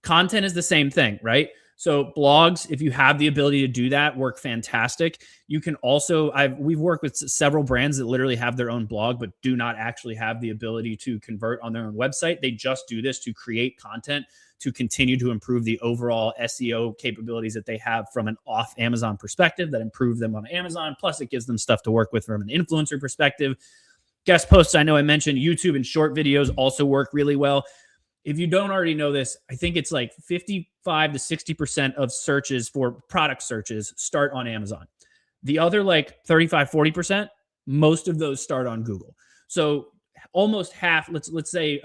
Content is the same thing, right? So blogs, if you have the ability to do that, work fantastic. You can also, we've worked with several brands that literally have their own blog, but do not actually have the ability to convert on their own website. They just do this to create content to continue to improve the overall SEO capabilities that they have from an off Amazon perspective that improve them on Amazon. Plus it gives them stuff to work with from an influencer perspective. Guest posts, I know I mentioned YouTube and short videos also work really well. If you don't already know this, I think it's like 55 to 60% of searches for product searches start on Amazon. The other like 35, 40%, most of those start on Google. So almost half, let's say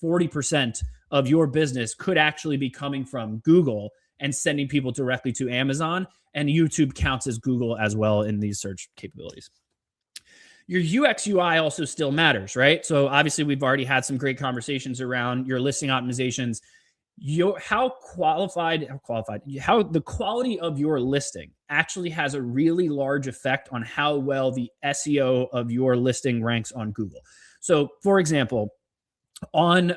40% of your business could actually be coming from Google and sending people directly to Amazon. And YouTube counts as Google as well in these search capabilities. Your UX UI also still matters, right? So obviously we've already had some great conversations around your listing optimizations. How the quality of your listing actually has a really large effect on how well the SEO of your listing ranks on Google. So for example, on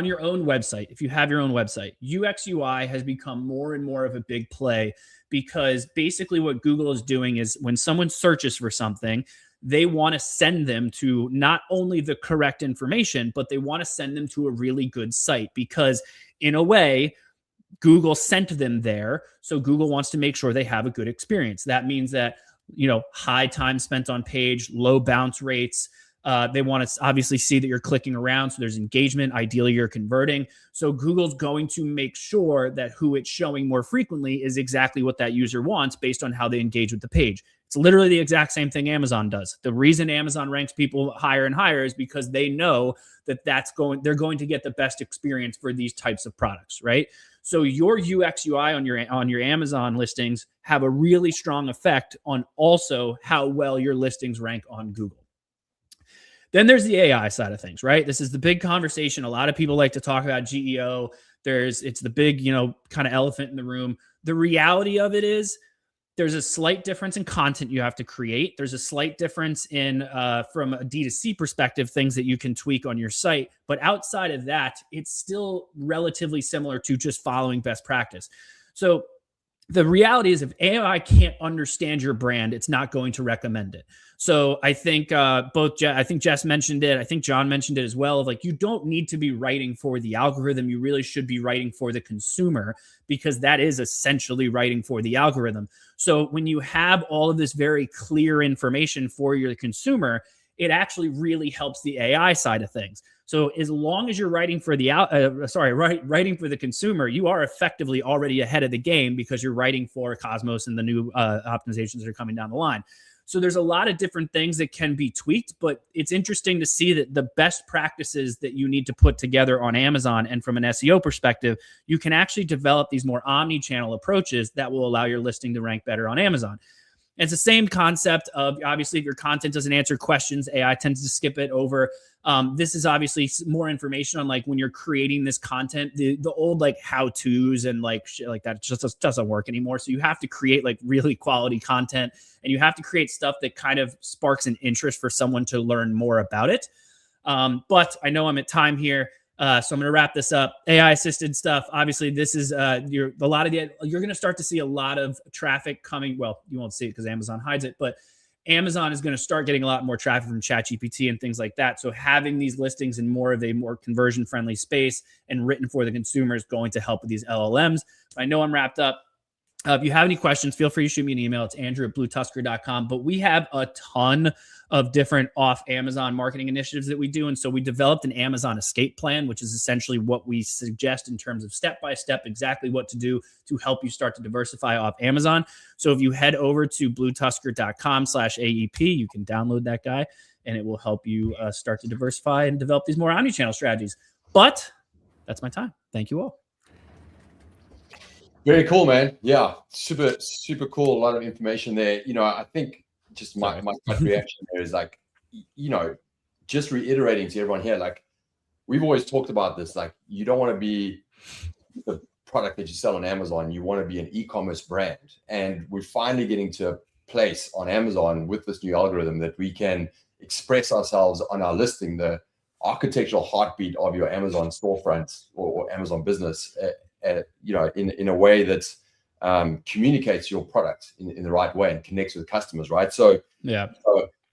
your own website, if you have your own website, UX UI has become more and more of a big play, because basically what Google is doing is when someone searches for something, they want to send them to not only the correct information, but they want to send them to a really good site, because in a way, Google sent them there. So Google wants to make sure they have a good experience. That means that, high time spent on page, low bounce rates. They want to obviously see that you're clicking around. So there's engagement. Ideally, you're converting. So Google's going to make sure that who it's showing more frequently is exactly what that user wants based on how they engage with the page. It's literally the exact same thing Amazon does. The reason Amazon ranks people higher and higher is because they know that they're going to get the best experience for these types of products, right? So your UX UI on your Amazon listings have a really strong effect on also how well your listings rank on Google. Then there's the AI side of things, right? This is the big conversation. A lot of people like to talk about GEO. It's the big, kind of elephant in the room. The reality of it is there's a slight difference in content you have to create. There's a slight difference in, from a D2C perspective, things that you can tweak on your site. But outside of that, it's still relatively similar to just following best practice. So the reality is if AI can't understand your brand, it's not going to recommend it. So I think I think Jess mentioned it. I think John mentioned it as well. Like, you don't need to be writing for the algorithm. You really should be writing for the consumer, because that is essentially writing for the algorithm. So when you have all of this very clear information for your consumer, it actually really helps the AI side of things. So as long as you're writing for the writing for the consumer, you are effectively already ahead of the game, because you're writing for Cosmos and the new optimizations that are coming down the line. So there's a lot of different things that can be tweaked, but it's interesting to see that the best practices that you need to put together on Amazon, and from an SEO perspective, you can actually develop these more omni-channel approaches that will allow your listing to rank better on Amazon. It's the same concept of, obviously, if your content doesn't answer questions, AI tends to skip it over. This is obviously more information on, like, when you're creating this content, the old like how-tos and like shit like that just doesn't work anymore. So you have to create like really quality content, and you have to create stuff that kind of sparks an interest for someone to learn more about it. But I know I'm at time here. So I'm going to wrap this up. AI assisted stuff. Obviously, this is you're going to start to see a lot of traffic coming. Well, you won't see it because Amazon hides it, but Amazon is going to start getting a lot more traffic from ChatGPT and things like that. So having these listings in more of a more conversion friendly space and written for the consumer is going to help with these LLMs. I know I'm wrapped up. If you have any questions, feel free to shoot me an email. It's andrew@bluetusker.com. But we have a ton of different off Amazon marketing initiatives that we do. And so we developed an Amazon escape plan, which is essentially what we suggest in terms of step-by-step, exactly what to do to help you start to diversify off Amazon. So if you head over to bluetusker.com/AEP, you can download that guy, and it will help you start to diversify and develop these more omni-channel strategies. But that's my time. Thank you all. Very cool, man. Yeah, super, super cool. A lot of information there. I think just my reaction there is like, just reiterating to everyone here, like, we've always talked about this. Like, you don't want to be the product that you sell on Amazon. You want to be an e-commerce brand. And we're finally getting to a place on Amazon with this new algorithm that we can express ourselves on our listing, the architectural heartbeat of your Amazon storefront or Amazon business, in a way that communicates your product in the right way and connects with customers, right? So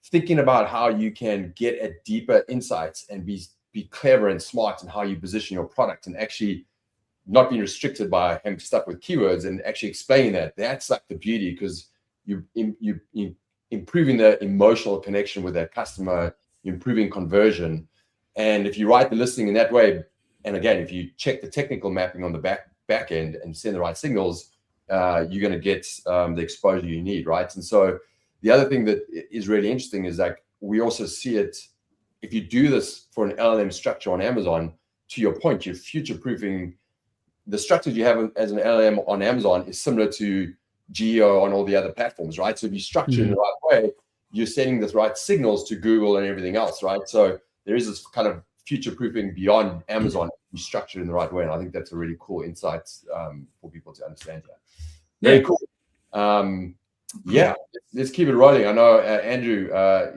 thinking about how you can get at deeper insights and be clever and smart in how you position your product, and actually not being restricted by having stuck with keywords, and actually explaining that's like the beauty, because you improving the emotional connection with that customer, improving conversion. And if you write the listing in that way, and again, if you check the technical mapping on the back end and send the right signals, you're going to get the exposure you need, right? And so the other thing that is really interesting is, like, we also see it, if you do this for an LLM structure on Amazon, to your point, you're future-proofing. The structure you have as an LLM on Amazon is similar to Geo on all the other platforms, right? So if you structure it in the right way, you're sending the right signals to Google and everything else, right? So there is this kind of future-proofing beyond Amazon, you structure it in the right way. And I think that's a really cool insight for people to understand here. Very cool. Let's keep it rolling. I know, Andrew,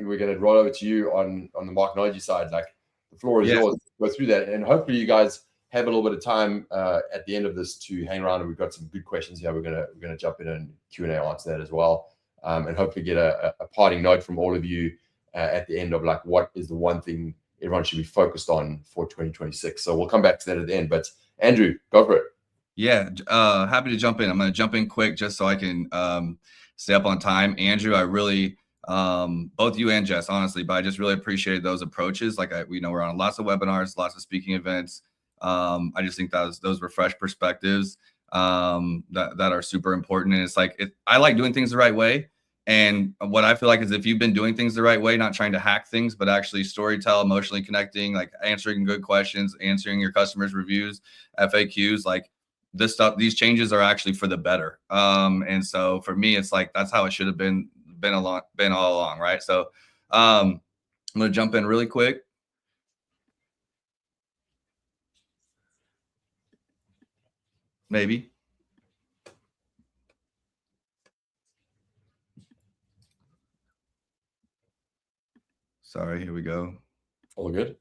we're going to roll over to you on the Marknology side. Like, the floor is yours. Go through that. And hopefully you guys have a little bit of time at the end of this to hang around, and we've got some good questions here. We're gonna jump in and Q&A answer that as well, and hopefully get a parting note from all of you at the end of, like, what is the one thing everyone should be focused on for 2026. So we'll come back to that at the end. But Andrew, go for it. Yeah, happy to jump in. I'm going to jump in quick just so I can stay up on time. Andrew, I really, both you and Jess, honestly, but I just really appreciated those approaches. Like, we're on lots of webinars, lots of speaking events. I just think those were fresh perspectives that are super important. And it's like, I like doing things the right way. And what I feel like is, if you've been doing things the right way, not trying to hack things, but actually storytell, emotionally connecting, like answering good questions, answering your customers' reviews, FAQs, like this stuff, these changes are actually for the better. And so for me, it's like, that's how it should have been all along. Right. So I'm going to jump in really quick. Maybe. Sorry, here we go. All good.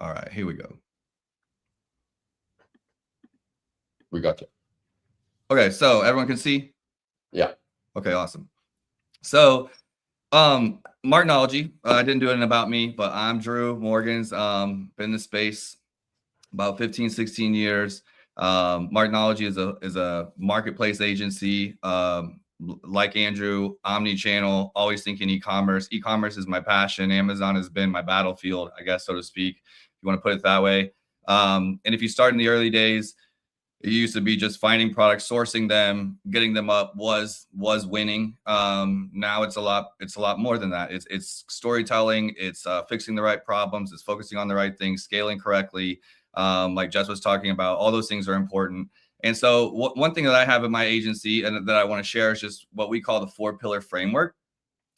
All right, here we go. We got you. Okay, so everyone can see? Yeah. Okay, awesome. So Marknology, I didn't do it in about me, but I'm Drew Morgans. Been in the space about 15, 16 years. Marknology is a marketplace agency. Like Andrew, omni-channel, always thinking e-commerce. E-commerce is my passion. Amazon has been my battlefield, I guess, so to speak, if you want to put it that way. And if you start in the early days, it used to be just finding products, sourcing them, getting them up was winning. Now it's a lot more than that. It's storytelling, it's fixing the right problems, it's focusing on the right things, scaling correctly. Like Jess was talking about, all those things are important. And so one thing that I have in my agency and that I want to share is just what we call the 4-pillar framework.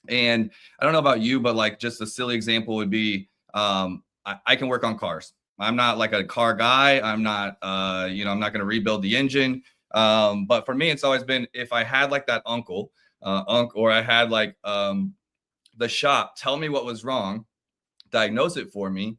And I don't know about you, but like, just a silly example would be, I can work on cars. I'm not like a car guy. I'm not, I'm not going to rebuild the engine. But for me, it's always been, if I had like that uncle, or I had like the shop tell me what was wrong, diagnose it for me,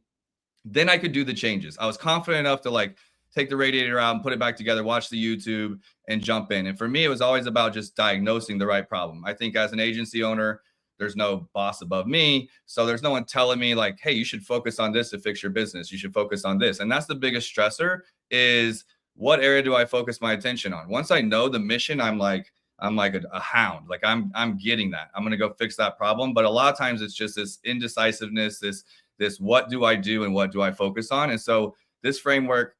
then I could do the changes. I was confident enough to like take the radiator out and put it back together, watch the YouTube and jump in. And for me, it was always about just diagnosing the right problem. I think as an agency owner, there's no boss above me. So there's no one telling me like, hey, you should focus on this to fix your business. You should focus on this. And that's the biggest stressor, is what area do I focus my attention on? Once I know the mission, I'm like a hound. Like I'm getting that. I'm going to go fix that problem. But a lot of times it's just this indecisiveness, this what do I do and what do I focus on? And so this framework,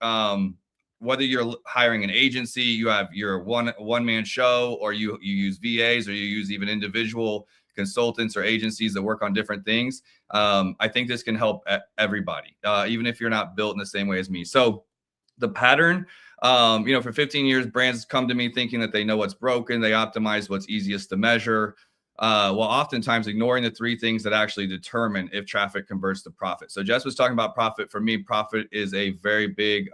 whether you're hiring an agency, you have your one-man show, or you use VAs, or you use even individual consultants or agencies that work on different things, I think this can help everybody, even if you're not built in the same way as me. So the pattern, for 15 years, brands come to me thinking that they know what's broken. They optimize what's easiest to measure. while oftentimes ignoring the 3 things that actually determine if traffic converts to profit. So Jess was talking about profit. For me, profit is a very big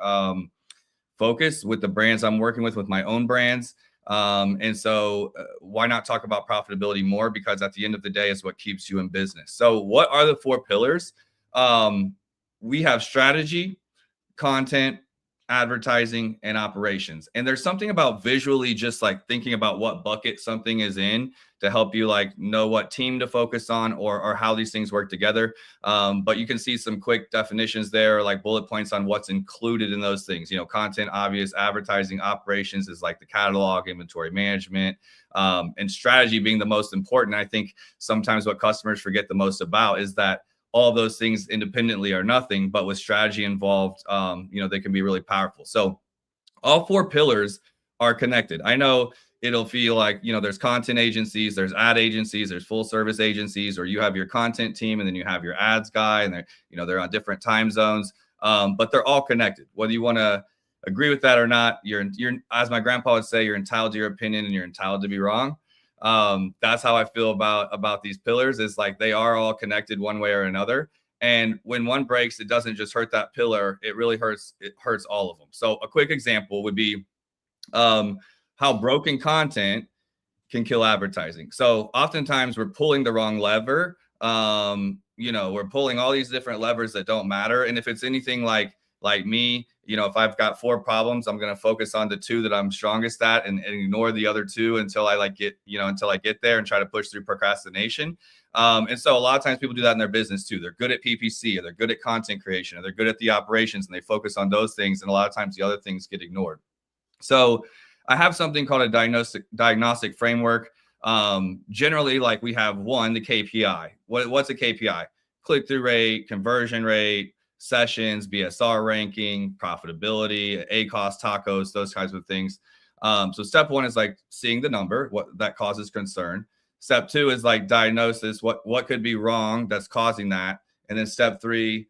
focus with the brands I'm working with my own brands. And so why not talk about profitability more? Because at the end of the day, it's what keeps you in business. So what are the 4 pillars? We have strategy, content, advertising, and operations. And there's something about visually just like thinking about what bucket something is in to help you like know what team to focus on or how these things work together. But you can see some quick definitions there, like bullet points on what's included in those things. You know, content, obvious, advertising, operations is like the catalog, inventory management, and strategy being the most important. I think sometimes what customers forget the most about is that all those things independently are nothing, but with strategy involved, you know, they can be really powerful. So all 4 pillars are connected. I know it'll feel like, you know, there's content agencies, there's ad agencies, there's full service agencies, or you have your content team and then you have your ads guy, and they're, you know, they're on different time zones, but they're all connected. Whether you want to agree with that or not, you're, as my grandpa would say, you're entitled to your opinion and you're entitled to be wrong. That's how I feel about these pillars, is like they are all connected one way or another. And when one breaks, it doesn't just hurt that pillar, it really hurts all of them. So a quick example would be how broken content can kill advertising. So oftentimes we're pulling the wrong lever. You know, we're pulling all these different levers that don't matter. And if it's anything like me, you know, if I've got 4 problems, I'm going to focus on the 2 that I'm strongest at and ignore the other 2 until I get there and try to push through procrastination. And so a lot of times people do that in their business too. They're good at PPC, or they're good at content creation, or they're good at the operations, and they focus on those things. And a lot of times the other things get ignored. So I have something called a diagnostic framework. Generally, like we have the KPI. What's a KPI? Click-through rate, conversion rate, sessions, BSR ranking, profitability, ACoS, TACoS, those kinds of things. So step 1 is like seeing the number, what that causes concern. Step 2 is like diagnosis, what could be wrong that's causing that. And then step 3,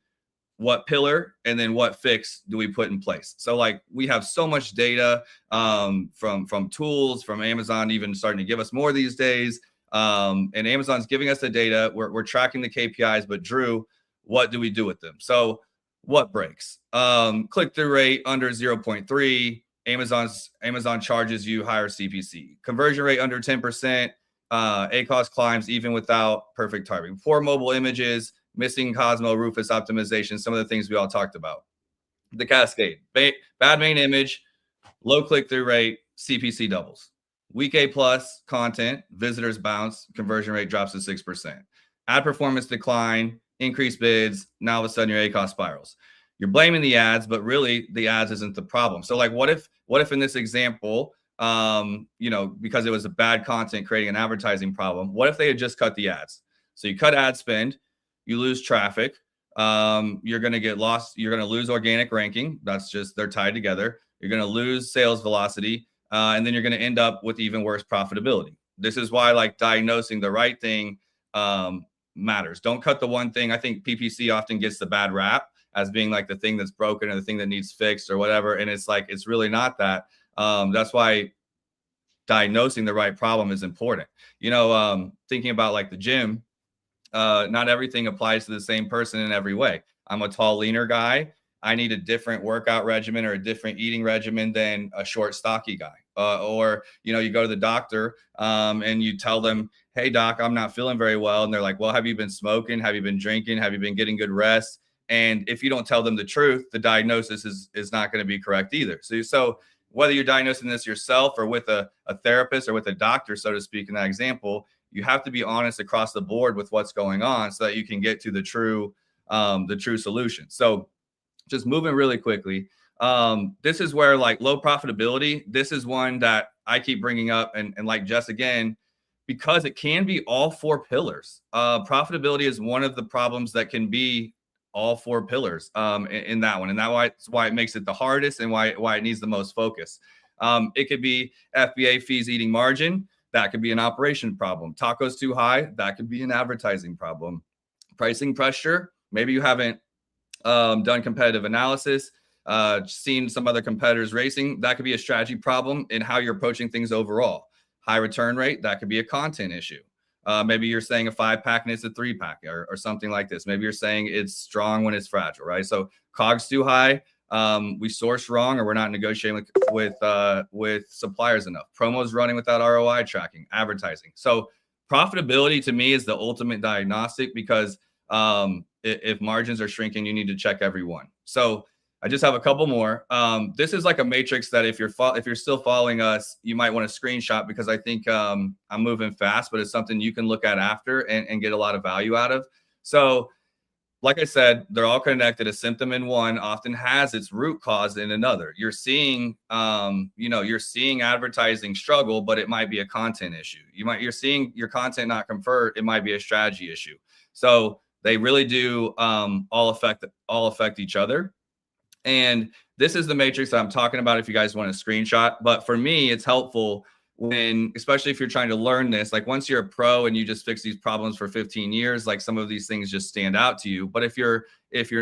what pillar and then what fix do we put in place? So like we have so much data from tools, from Amazon even starting to give us more these days. And Amazon's giving us the data. We're tracking the KPIs, but Drew, what do we do with them? So what breaks? Click-through rate under 0.3. Amazon charges you higher CPC. Conversion rate under 10%. ACoS climbs even without perfect targeting. Poor mobile images, missing Cosmo, Rufus optimization, some of the things we all talked about. The cascade. Bad main image, low click-through rate, CPC doubles. Week A plus content, visitors bounce, conversion rate drops to 6%. Ad performance decline, increased bids, now all of a sudden your ACoS spirals. You're blaming the ads, but really the ads isn't the problem. So like what if in this example, you know, because it was a bad content creating an advertising problem, what if they had just cut the ads? So you cut ad spend, you lose traffic, you're going to get lost, you're going to lose organic ranking. That's just, they're tied together. You're going to lose sales velocity, and then you're going to end up with even worse profitability. This is why like diagnosing the right thing matters. Don't cut the one thing. I think PPC often gets the bad rap as being like the thing that's broken or the thing that needs fixed or whatever. And it's like, it's really not that. That's why diagnosing the right problem is important. You know, thinking about like the gym, not everything applies to the same person in every way. I'm a tall, leaner guy. I need a different workout regimen or a different eating regimen than a short, stocky guy. Or, you know, you go to the doctor and you tell them, hey, doc, I'm not feeling very well. And they're like, well, have you been smoking? Have you been drinking? Have you been getting good rest? And if you don't tell them the truth, the diagnosis is not going to be correct either. So whether you're diagnosing this yourself or with a therapist or with a doctor, so to speak, in that example, you have to be honest across the board with what's going on so that you can get to the true solution. So just moving really quickly. This is where like low profitability, this is one that I keep bringing up and like Jess again, because it can be all 4 pillars. Profitability is one of the problems that can be all 4 pillars in that one. And that's why it makes it the hardest and why it needs the most focus. It could be FBA fees eating margin. That could be an operation problem. TACoS too high. That could be an advertising problem. Pricing pressure. Maybe you haven't done competitive analysis, seen some other competitors racing. That could be a strategy problem in how you're approaching things overall. High return rate. That could be a content issue. Maybe you're saying a 5-pack and it's a 3-pack or something like this. Maybe you're saying it's strong when it's fragile, right? So COGS too high, we source wrong, or we're not negotiating with suppliers enough. Promos running without ROI tracking, advertising. So profitability to me is the ultimate diagnostic, because if margins are shrinking, you need to check every one. So I just have a couple more. This is like a matrix that if you're still following us, you might want to screenshot, because I think I'm moving fast, but it's something you can look at after and get a lot of value out of. So like I said, they're all connected. A symptom in one often has its root cause in another. You're seeing, you're seeing advertising struggle, but it might be a content issue. You're seeing your content not convert. It might be a strategy issue. So they really do all affect each other. And this is the matrix that I'm talking about if you guys want to screenshot. But for me, it's helpful when, especially if you're trying to learn this, like once you're a pro and you just fix these problems for 15 years, like some of these things just stand out to you. But if you're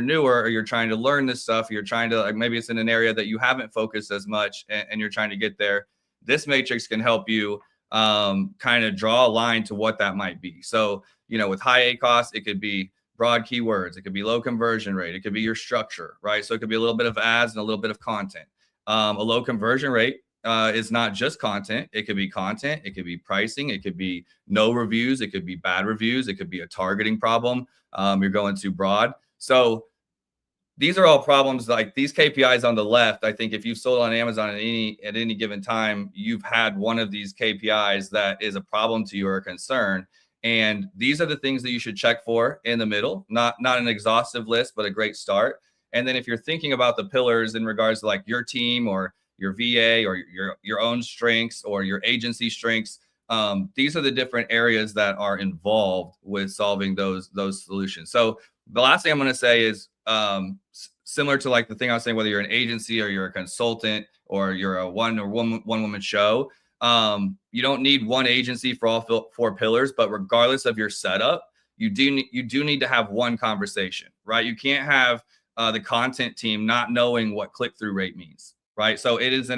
newer, or you're trying to learn this stuff, you're trying to, like, maybe it's in an area that you haven't focused as much and you're trying to get there, this matrix can help you kind of draw a line to what that might be. So, with high ACoS, it could be broad keywords, it could be low conversion rate, it could be your structure, right? So it could be a little bit of ads and a little bit of content. A low conversion rate is not just content. It could be content, it could be pricing, it could be no reviews, it could be bad reviews, it could be a targeting problem. You're going too broad. So these are all problems. Like these KPIs on the left, I think if you've sold on Amazon at any given time, you've had one of these KPIs that is a problem to you or a concern. And these are the things that you should check for in the middle, not an exhaustive list, but a great start. And then if you're thinking about the pillars in regards to like your team or your VA or your own strengths or your agency strengths, these are the different areas that are involved with solving those solutions. So the last thing I'm going to say is similar to like the thing I was saying, whether you're an agency or you're a consultant or you're a one woman show. You don't need one agency for all 4 pillars, but regardless of your setup, you do need to have one conversation, right? You can't have the content team not knowing what click-through rate means, right? So it is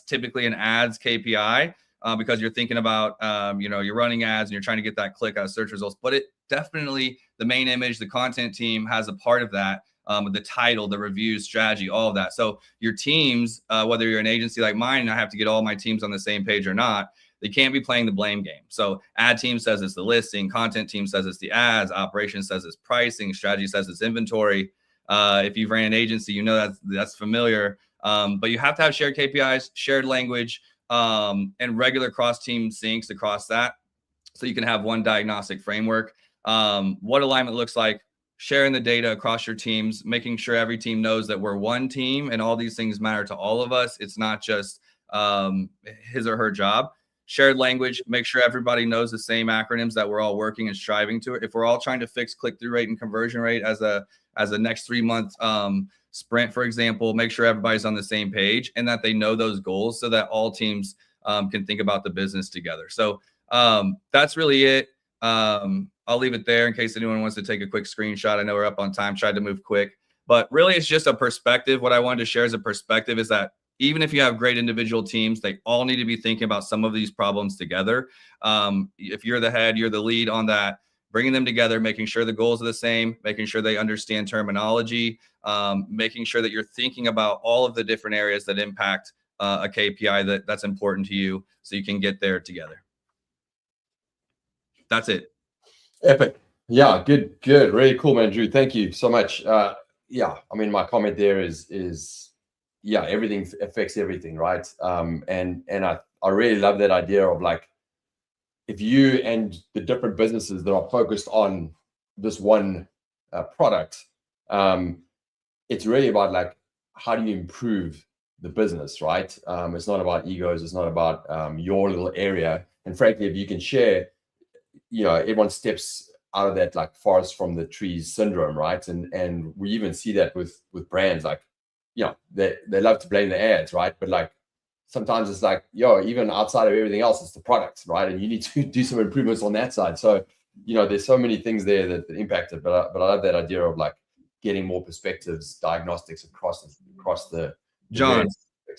typically an ads KPI because you're thinking about, you're running ads and you're trying to get that click out of search results, but it definitely, the main image, the content team has a part of that. The title, the reviews, strategy, all of that. So your teams, whether you're an agency like mine, and I have to get all my teams on the same page or not, they can't be playing the blame game. So ad team says it's the listing, content team says it's the ads, operations says it's pricing, strategy says it's inventory. If you've ran an agency, that's familiar. But you have to have shared KPIs, shared language, and regular cross-team syncs across that, so you can have one diagnostic framework. What alignment looks like, sharing the data across your teams, making sure every team knows that we're one team and all these things matter to all of us. It's not just his or her job. Shared language, make sure everybody knows the same acronyms that we're all working and striving to. If we're all trying to fix click-through rate and conversion rate as a next 3-month sprint, for example, make sure everybody's on the same page and that they know those goals so that all teams can think about the business together. So that's really it. I'll leave it there in case anyone wants to take a quick screenshot. I know we're up on time, tried to move quick, but really it's just a perspective. What I wanted to share as a perspective is that even if you have great individual teams, they all need to be thinking about some of these problems together. If you're the head, you're the lead on that, bringing them together, making sure the goals are the same, making sure they understand terminology, making sure that you're thinking about all of the different areas that impact a KPI that's important to you so you can get there together. That's it. Epic. Yeah, good. Really cool, man, Drew. Thank you so much. Yeah, I mean, my comment there is yeah, everything affects everything, right? And I really love that idea of like, if you and the different businesses that are focused on this one product, it's really about like, how do you improve the business, right? It's not about egos. It's not about your little area. And frankly, if you can share, everyone steps out of that like forest from the trees syndrome, right? And we even see that with brands, like, they love to blame the ads, right? But like, sometimes it's like, even outside of everything else, it's the products, right? And you need to do some improvements on that side. So, there's so many things there that impact it. But I love that idea of like getting more perspectives, diagnostics across the John,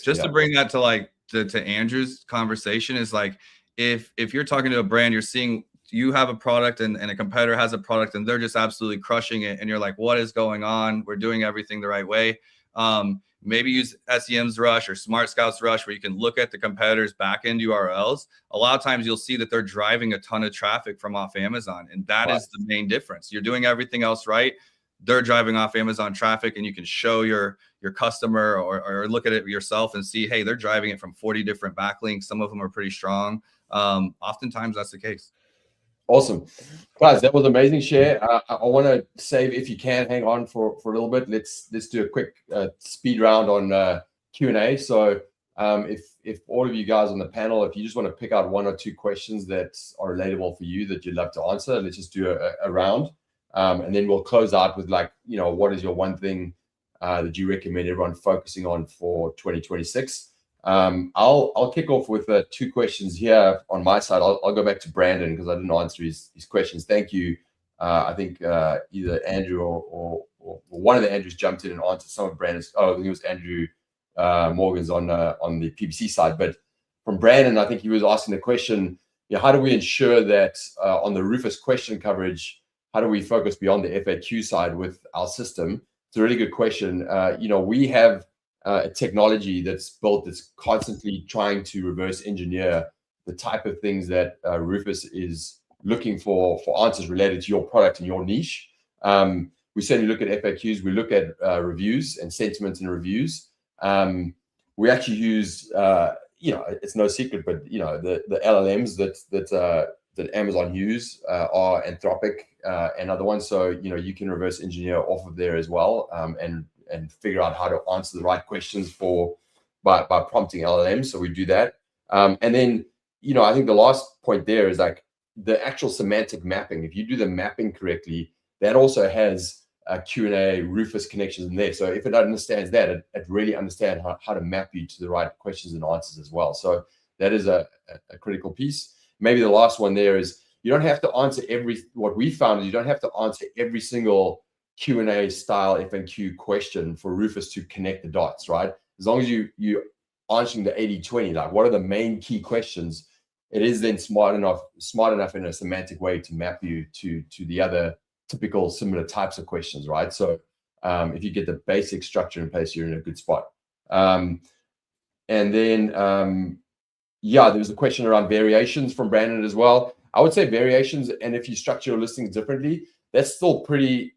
just to bring that to like to Andrew's conversation is like, if you're talking to a brand, you're seeing you have a product and a competitor has a product and they're just absolutely crushing it, and you're like, what is going on? We're doing everything the right way. Maybe use SEM's Rush or Smart Scouts Rush, where you can look at the competitors' backend URLs. A lot of times you'll see that they're driving a ton of traffic from off Amazon, and that is the main difference. You're doing everything else right. They're driving off Amazon traffic, and you can show your customer or look at it yourself and see, hey, they're driving it from 40 different backlinks. Some of them are pretty strong. Oftentimes that's the case. Awesome, guys, that was amazing share. I want to save, if you can hang on for a little bit, let's do a quick speed round on Q&A. So if all of you guys on the panel, if you just want to pick out 1 or 2 questions that are relatable for you that you'd love to answer, let's just do a round, and then we'll close out with, like, you know, what is your one thing that you recommend everyone focusing on for 2026? I'll kick off with 2 questions here on my side. I'll go back to Brandon because I didn't answer his questions. Thank you. I think either Andrew or one of the Andrews jumped in and answered some of Brandon's. I think it was Andrew Morgan's on the PPC side. But from Brandon, I think he was asking the question, you know, how do we ensure that on the Rufus question coverage, how do we focus beyond the FAQ side with our system? It's a really good question. You know, we have a technology that's built that's constantly trying to reverse engineer the type of things that Rufus is looking for answers related to your product and your niche. We certainly look at FAQs, we look at reviews and sentiments in reviews. We actually use, you know, it's no secret, but, you know, the LLMs that Amazon use are Anthropic and other ones. So, you know, you can reverse engineer off of there as well, and figure out how to answer the right questions by prompting LLMs. So we do that. And then, you know, I think the last point there is like the actual semantic mapping. If you do the mapping correctly, that also has Q&A Rufus connections in there. So if it understands that, it really understands how to map you to the right questions and answers as well. So that is a critical piece. Maybe the last one there is you don't have to answer what we found is you don't have to answer every single Q&A style FAQ question for Rufus to connect the dots, right? As long as you answering the 80-20, like what are the main key questions, it is then smart enough in a semantic way to map you to the other typical similar types of questions, right? So if you get the basic structure in place, you're in a good spot. And then yeah, there was a question around variations from Brandon as well. I would say variations, and if you structure your listings differently, that's still pretty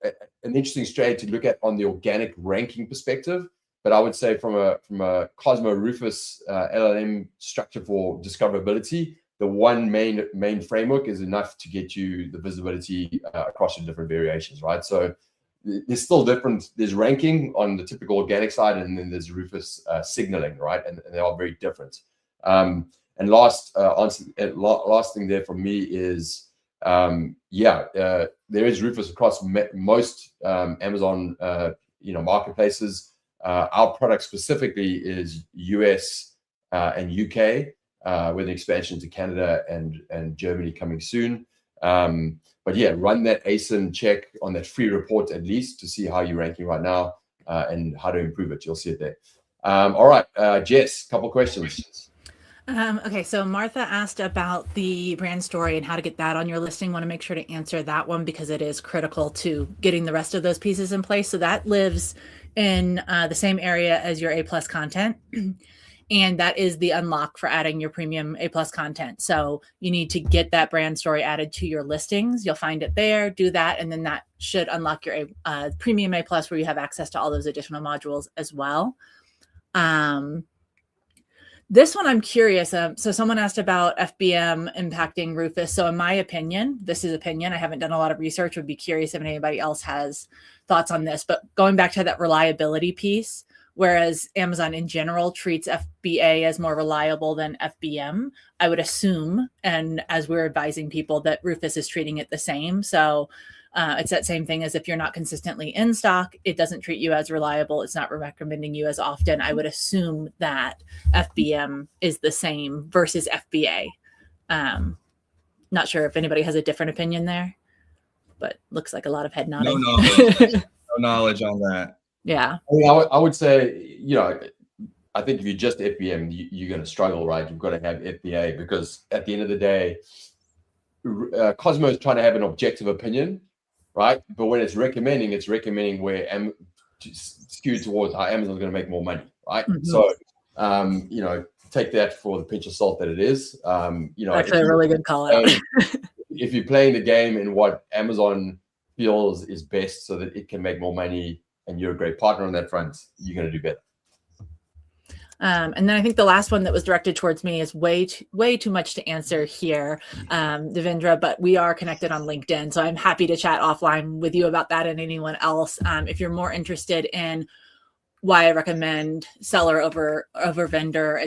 an interesting strategy to look at on the organic ranking perspective. But I would say from a Cosmo Rufus LLM structure for discoverability, the one main framework is enough to get you the visibility across your different variations, right? So there's still different. There's ranking on the typical organic side, and then there's Rufus signaling, right? And they are very different. And last thing there from me is there is Rufus across most Amazon marketplaces. Our product specifically is US and UK, with an expansion to Canada and Germany coming soon. But yeah, run that ASIN check on that free report at least to see how you're ranking right now and how to improve it. You'll see it there. All right, Jess, couple questions. Okay, so Martha asked about the brand story and how to get that on your listing. Want to make sure to answer that one because it is critical to getting the rest of those pieces in place. So that lives in the same area as your A+ content. And that is the unlock for adding your premium A+ content. So you need to get that brand story added to your listings. You'll find it there, do that, and then that should unlock your premium A+ where you have access to all those additional modules as well. This one I'm curious. So someone asked about FBM impacting Rufus. So in my opinion, this is opinion. I haven't done a lot of research. Would be curious if anybody else has thoughts on this. But going back to that reliability piece, whereas Amazon in general treats FBA as more reliable than FBM, I would assume, and as we're advising people, that Rufus is treating it the same. So it's that same thing as if you're not consistently in stock, it doesn't treat you as reliable. It's not recommending you as often. I would assume that FBM is the same versus FBA. Not sure if anybody has a different opinion there, but looks like a lot of head nodding. No knowledge on that. Yeah. I would say, I think if you're just FBM, you're going to struggle, right? You've got to have FBA because at the end of the day, Cosmo is trying to have an objective opinion, right? But when it's recommending where skewed towards how Amazon's going to make more money, right? Mhm. So, take that for the pinch of salt that it is. Actually, a really good call out. If you're playing the game in what Amazon feels is best so that it can make more money and you're a great partner on that front, you're going to do better. And then I think the last one that was directed towards me is way too much to answer here, Devendra, but we are connected on LinkedIn. So I'm happy to chat offline with you about that and anyone else. If you're more interested in why I recommend seller over vendor,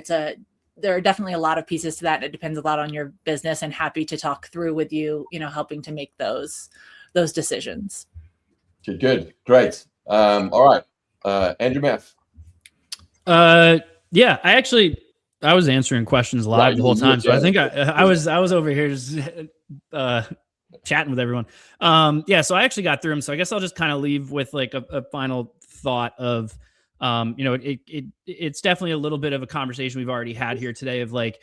there are definitely a lot of pieces to that. It depends a lot on your business, and happy to talk through with you, helping to make those decisions. Good. Great. All right. Andrew Math. Yeah, I was answering questions live the whole time. So I think I was over here just chatting with everyone. So I actually got through them. So I guess I'll just kind of leave with like a final thought of, it's definitely a little bit of a conversation we've already had here today of like,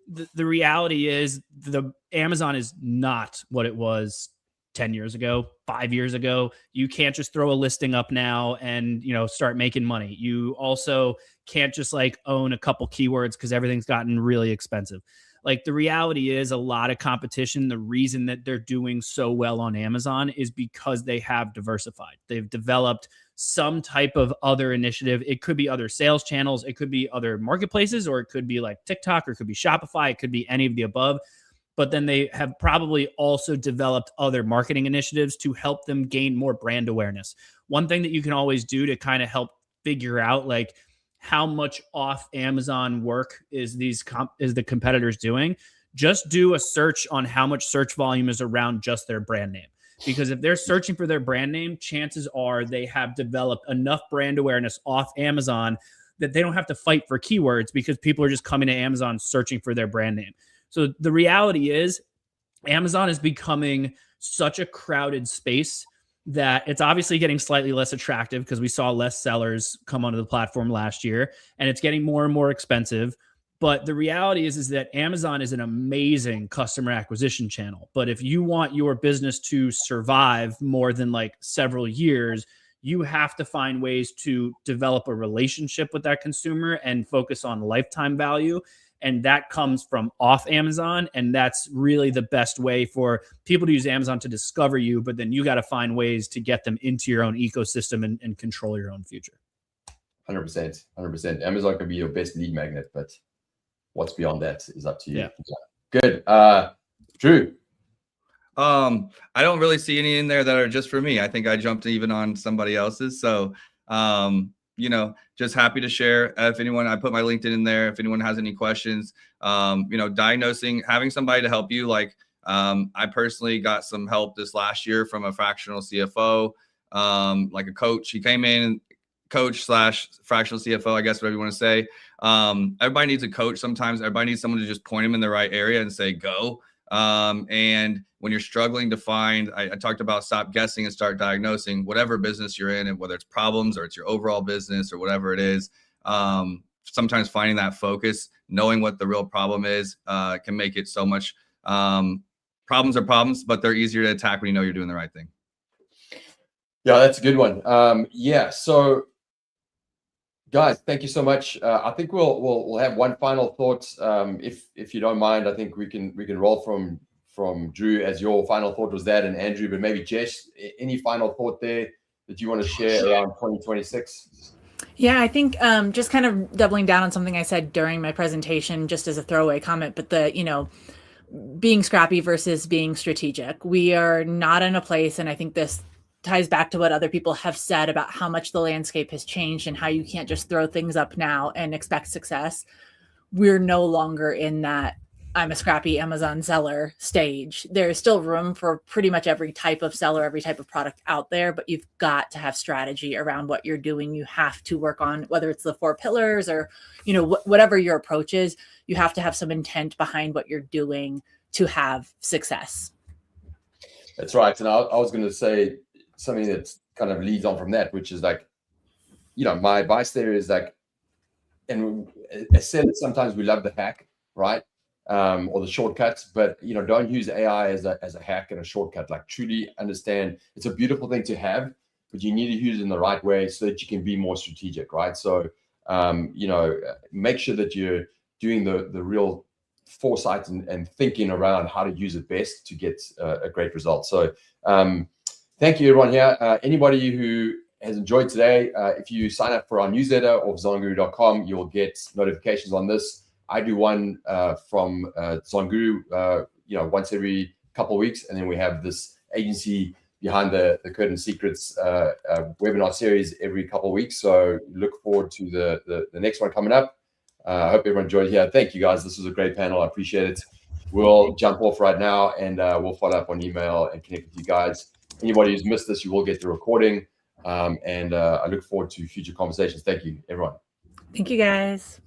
the reality is the Amazon is not what it was 10 years ago, 5 years ago. You can't just throw a listing up now and, start making money. You also can't just like own a couple keywords because everything's gotten really expensive. Like the reality is a lot of competition. The reason that they're doing so well on Amazon is because they have diversified. They've developed some type of other initiative. It could be other sales channels. It could be other marketplaces, or it could be like TikTok, or it could be Shopify. It could be any of the above. But then they have probably also developed other marketing initiatives to help them gain more brand awareness. One thing that you can always do to kind of help figure out like how much off Amazon work is the competitors doing, just do a search on how much search volume is around just their brand name. Because if they're searching for their brand name, chances are they have developed enough brand awareness off Amazon that they don't have to fight for keywords because people are just coming to Amazon searching for their brand name. So the reality is Amazon is becoming such a crowded space that it's obviously getting slightly less attractive because we saw less sellers come onto the platform last year, and it's getting more and more expensive. But the reality is that Amazon is an amazing customer acquisition channel. But if you want your business to survive more than like several years, you have to find ways to develop a relationship with that consumer and focus on lifetime value. And that comes from off Amazon. And that's really the best way for people to use Amazon to discover you. But then you got to find ways to get them into your own ecosystem and control your own future. 100%. Amazon can be your best lead magnet, but what's beyond that is up to you. Yeah. Good. Drew. I don't really see any in there that are just for me. I think I jumped even on somebody else's. So, just happy to share. If anyone, I put my LinkedIn in there. If anyone has any questions, diagnosing, having somebody to help you. Like, I personally got some help this last year from a fractional CFO, like a coach. He came in, coach / fractional CFO, I guess, whatever you want to say. Everybody needs a coach. Sometimes everybody needs someone to just point them in the right area and say, go. And when you're struggling to find, I talked about stop guessing and start diagnosing. Whatever business you're in, and whether it's problems or it's your overall business or whatever it is, sometimes finding that focus, knowing what the real problem is, can make it so much. Problems are problems, but they're easier to attack when you know you're doing the right thing. Yeah, that's a good one. So guys, thank you so much. I think we'll have one final thought. If you don't mind, I think we can roll from Drew as your final thought was that, and Andrew, but maybe Jess, any final thought there that you want to share around 2026? Yeah, I think just kind of doubling down on something I said during my presentation, just as a throwaway comment, but being scrappy versus being strategic. We are not in a place, and I think this ties back to what other people have said about how much the landscape has changed and how you can't just throw things up now and expect success. We're no longer in that I'm a scrappy Amazon seller stage. There is still room for pretty much every type of seller, every type of product out there, but you've got to have strategy around what you're doing. You have to work on whether it's the 4 pillars or, whatever your approach is, you have to have some intent behind what you're doing to have success. That's right. And I was going to say something that kind of leads on from that, which is like, my advice there is like, and as said, sometimes we love the hack, right? or the shortcuts, but don't use AI as a hack and a shortcut. Like, truly understand it's a beautiful thing to have, but you need to use it in the right way so that you can be more strategic, right? So make sure that you're doing the real foresight and thinking around how to use it best to get a great result. So thank you everyone here. Anybody who has enjoyed today, if you sign up for our newsletter or zonguru.com, you'll get notifications on this. I do one from Zonguru, once every couple of weeks, and then we have this agency behind the curtain secrets webinar series every couple of weeks. So look forward to the next one coming up. I hope everyone enjoyed here. Thank you guys. This was a great panel. I appreciate it. We'll jump off right now, and we'll follow up on email and connect with you guys. Anybody who's missed this, you will get the recording. And I look forward to future conversations. Thank you, everyone. Thank you, guys.